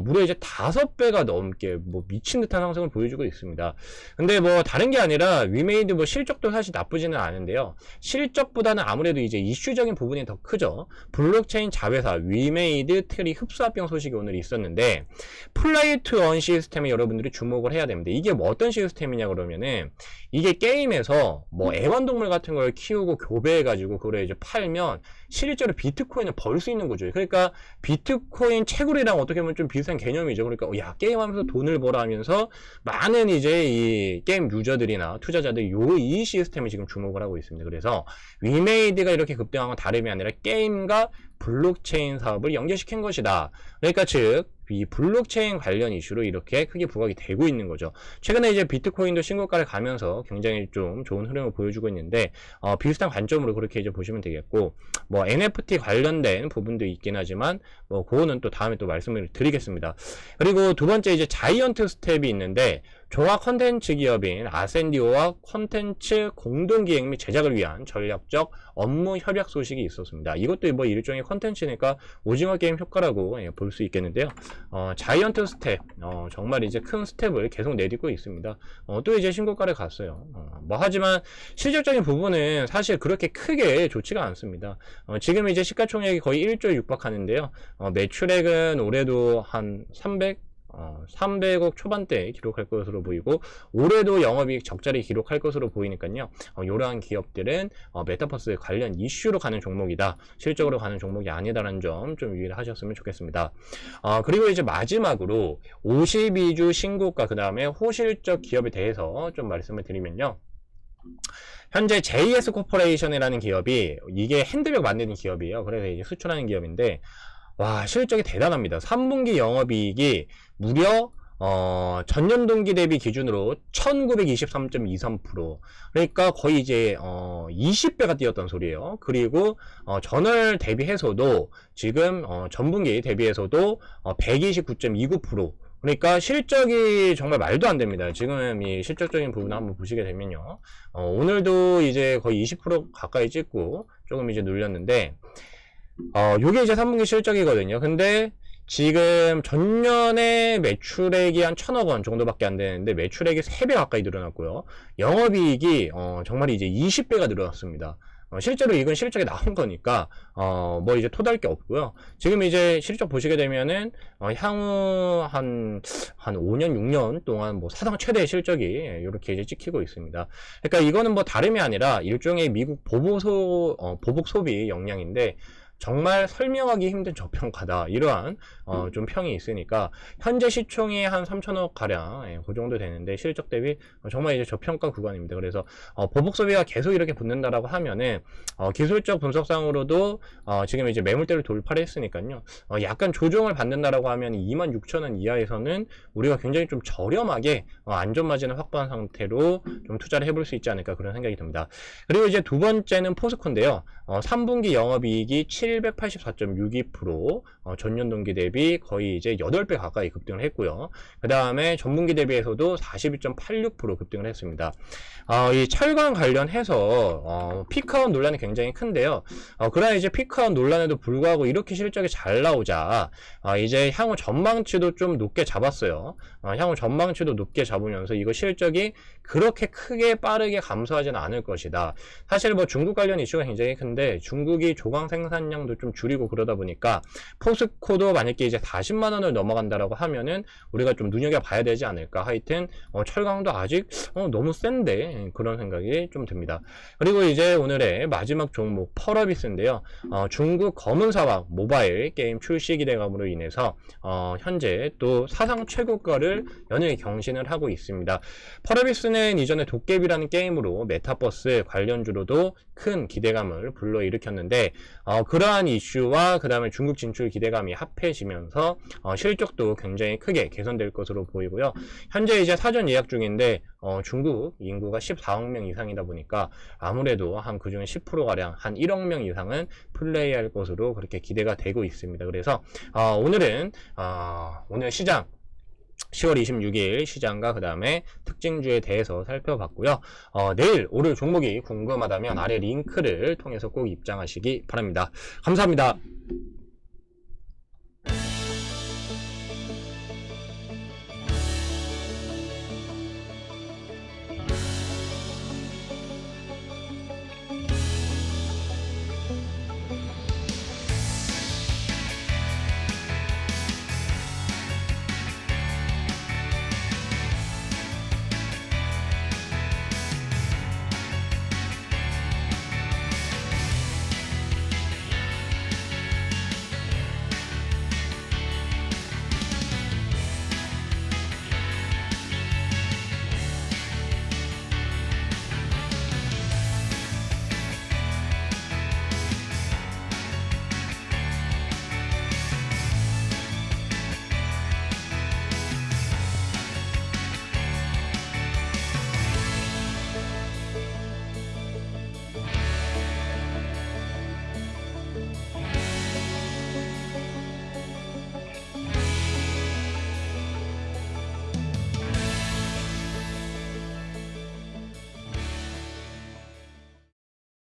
무려 이제 5배가 넘게 뭐 미친 듯한 상승을 보여주고 있습니다. 근데 뭐 다른 게 아니라 위메이드 뭐 실적도 사실 나쁘지는 않은데요. 실적보다는 아무래도 이제 이슈적인 부분이 더 크죠. 블록체인 자회사 위메이드 트리 흡수합병 소식이 오늘 있었는데 플레이 투 원 시스템에 여러분들이 주목을 해야 됩니다. 이게 뭐 어떤 시스템이냐 그러면은 이게 게임에서 뭐 애완동물 같은 걸 키우고 교배해가지고 그걸 이제 팔면 실제로 비트코인을 벌 수 있는 거죠. 그러니까 비트코인 채굴이랑 어떻게 보면 좀 비슷한 개념이죠. 그러니까 야 게임하면서 돈을 벌어 하면서 많은 이제 이 게임 유저들이나 투자자들이 이 시스템에 지금 주목을 하고 있습니다. 그래서 위메이드가 이렇게 급등한 건 다름이 아니라 게임과 블록체인 사업을 연계시킨 것이다. 그러니까 즉 이 블록체인 관련 이슈로 이렇게 크게 부각이 되고 있는 거죠. 최근에 이제 비트코인도 신고가를 가면서 굉장히 좀 좋은 흐름을 보여주고 있는데 비슷한 관점으로 그렇게 이제 보시면 되겠고 뭐 NFT 관련된 부분도 있긴 하지만 뭐 그거는 또 다음에 또 말씀을 드리겠습니다. 그리고 두 번째 이제 자이언트 스텝이 있는데 종합 컨텐츠 기업인 아센디오와 컨텐츠 공동기획 및 제작을 위한 전략적 업무 협약 소식이 있었습니다. 이것도 뭐 일종의 컨텐츠니까 오징어 게임 효과라고 볼 수 있겠는데요. 자이언트 스텝, 정말 이제 큰 스텝을 계속 내딛고 있습니다. 또 이제 신고가를 갔어요. 뭐 하지만 실질적인 부분은 사실 그렇게 크게 좋지가 않습니다. 지금 이제 시가총액이 거의 1조에 육박하는데요. 매출액은 올해도 한 300억 초반대 기록할 것으로 보이고 올해도 영업이익 적자를 기록할 것으로 보이니까요. 이러한 기업들은 메타버스 관련 이슈로 가는 종목이다. 실적으로 가는 종목이 아니다라는 점 좀 유의를 하셨으면 좋겠습니다. 그리고 이제 마지막으로 52주 신고가 그 다음에 호실적 기업에 대해서 좀 말씀을 드리면요. 현재 JS 코퍼레이션이라는 기업이 이게 핸드백 만드는 기업이에요. 그래서 이제 수출하는 기업인데 와, 실적이 대단합니다. 3분기 영업이익이 무려 전년 동기 대비 기준으로 1923.23%. 그러니까 거의 이제 20배가 뛰었던 소리예요. 그리고 전월 대비해서도 지금 전분기 대비해서도 129.29%. 그러니까 실적이 정말 말도 안 됩니다. 지금 이 실적적인 부분을 한번 보시게 되면요. 오늘도 이제 거의 20% 가까이 찍고 조금 이제 눌렸는데 요게 이제 3분기 실적이거든요. 근데 지금 전년에 매출액이 한 1,000억 원 정도밖에 안 되는데 매출액이 3배 가까이 늘어났고요. 영업이익이 정말 이제 20배가 늘어났습니다. 실제로 이건 실적에 나온 거니까 뭐 이제 토달 게 없고요. 지금 이제 실적 보시게 되면은 향후 한 5년 6년 동안 뭐 사상 최대의 실적이 이렇게 이제 찍히고 있습니다. 그러니까 이거는 뭐 다름이 아니라 일종의 미국 보복 소비 역량인데 정말 설명하기 힘든 저평가다. 이러한 좀 평이 있으니까 현재 시총이 한 3천억 가량 그 정도 되는데 실적 대비 정말 이제 저평가 구간입니다. 그래서 보복 소비가 계속 이렇게 붙는다라고 하면은 기술적 분석상으로도 지금 이제 매물대를 돌파를 했으니까요. 약간 조정을 받는다라고 하면 26,000원 이하에서는 우리가 굉장히 좀 저렴하게 안전 마진을 확보한 상태로 좀 투자를 해볼 수 있지 않을까 그런 생각이 듭니다. 그리고 이제 두 번째는 포스코인데요. 3분기 영업이익이 784.62%, 전년 동기 대비 거의 이제 8배 가까이 급등을 했고요. 그 다음에 전분기 대비해서도 42.86% 급등을 했습니다. 이 철강 관련해서 피크아웃 논란이 굉장히 큰데요. 그러나 이제 피크아웃 논란에도 불구하고 이렇게 실적이 잘 나오자 이제 향후 전망치도 좀 높게 잡았어요. 향후 전망치도 높게 잡으면서 이거 실적이 그렇게 크게 빠르게 감소하지는 않을 것이다. 사실 뭐 중국 관련 이슈가 굉장히 큰데 중국이 조강 생산량도 좀 줄이고 그러다 보니까 포스코도 만약에 이제 40만 원을 넘어간다라고 하면은 우리가 좀 눈여겨봐야 되지 않을까. 하여튼 철강도 아직 너무 센데 그런 생각이 좀 듭니다. 그리고 이제 오늘의 마지막 종목 펄어비스인데요. 중국 검은사막 모바일 게임 출시 기대감으로 인해서 현재 또 사상 최고가를 연일 경신을 하고 있습니다. 펄어비스는 이전에 도깨비라는 게임으로 메타버스 관련주로도 큰 기대감을 불러일으켰는데 그러한 이슈와 그 다음에 중국 진출 기대감이 합해지면서 실적도 굉장히 크게 개선될 것으로 보이고요. 현재 이제 사전 예약 중인데 중국 인구가 14억 명 이상이다 보니까 아무래도 한 그중 10%가량 한 1억 명 이상은 플레이할 것으로 그렇게 기대가 되고 있습니다. 그래서 오늘은 오늘 시장 10월 26일 시장과 그 다음에 특징주에 대해서 살펴봤고요. 내일 오를 종목이 궁금하다면 아래 링크를 통해서 꼭 입장하시기 바랍니다. 감사합니다.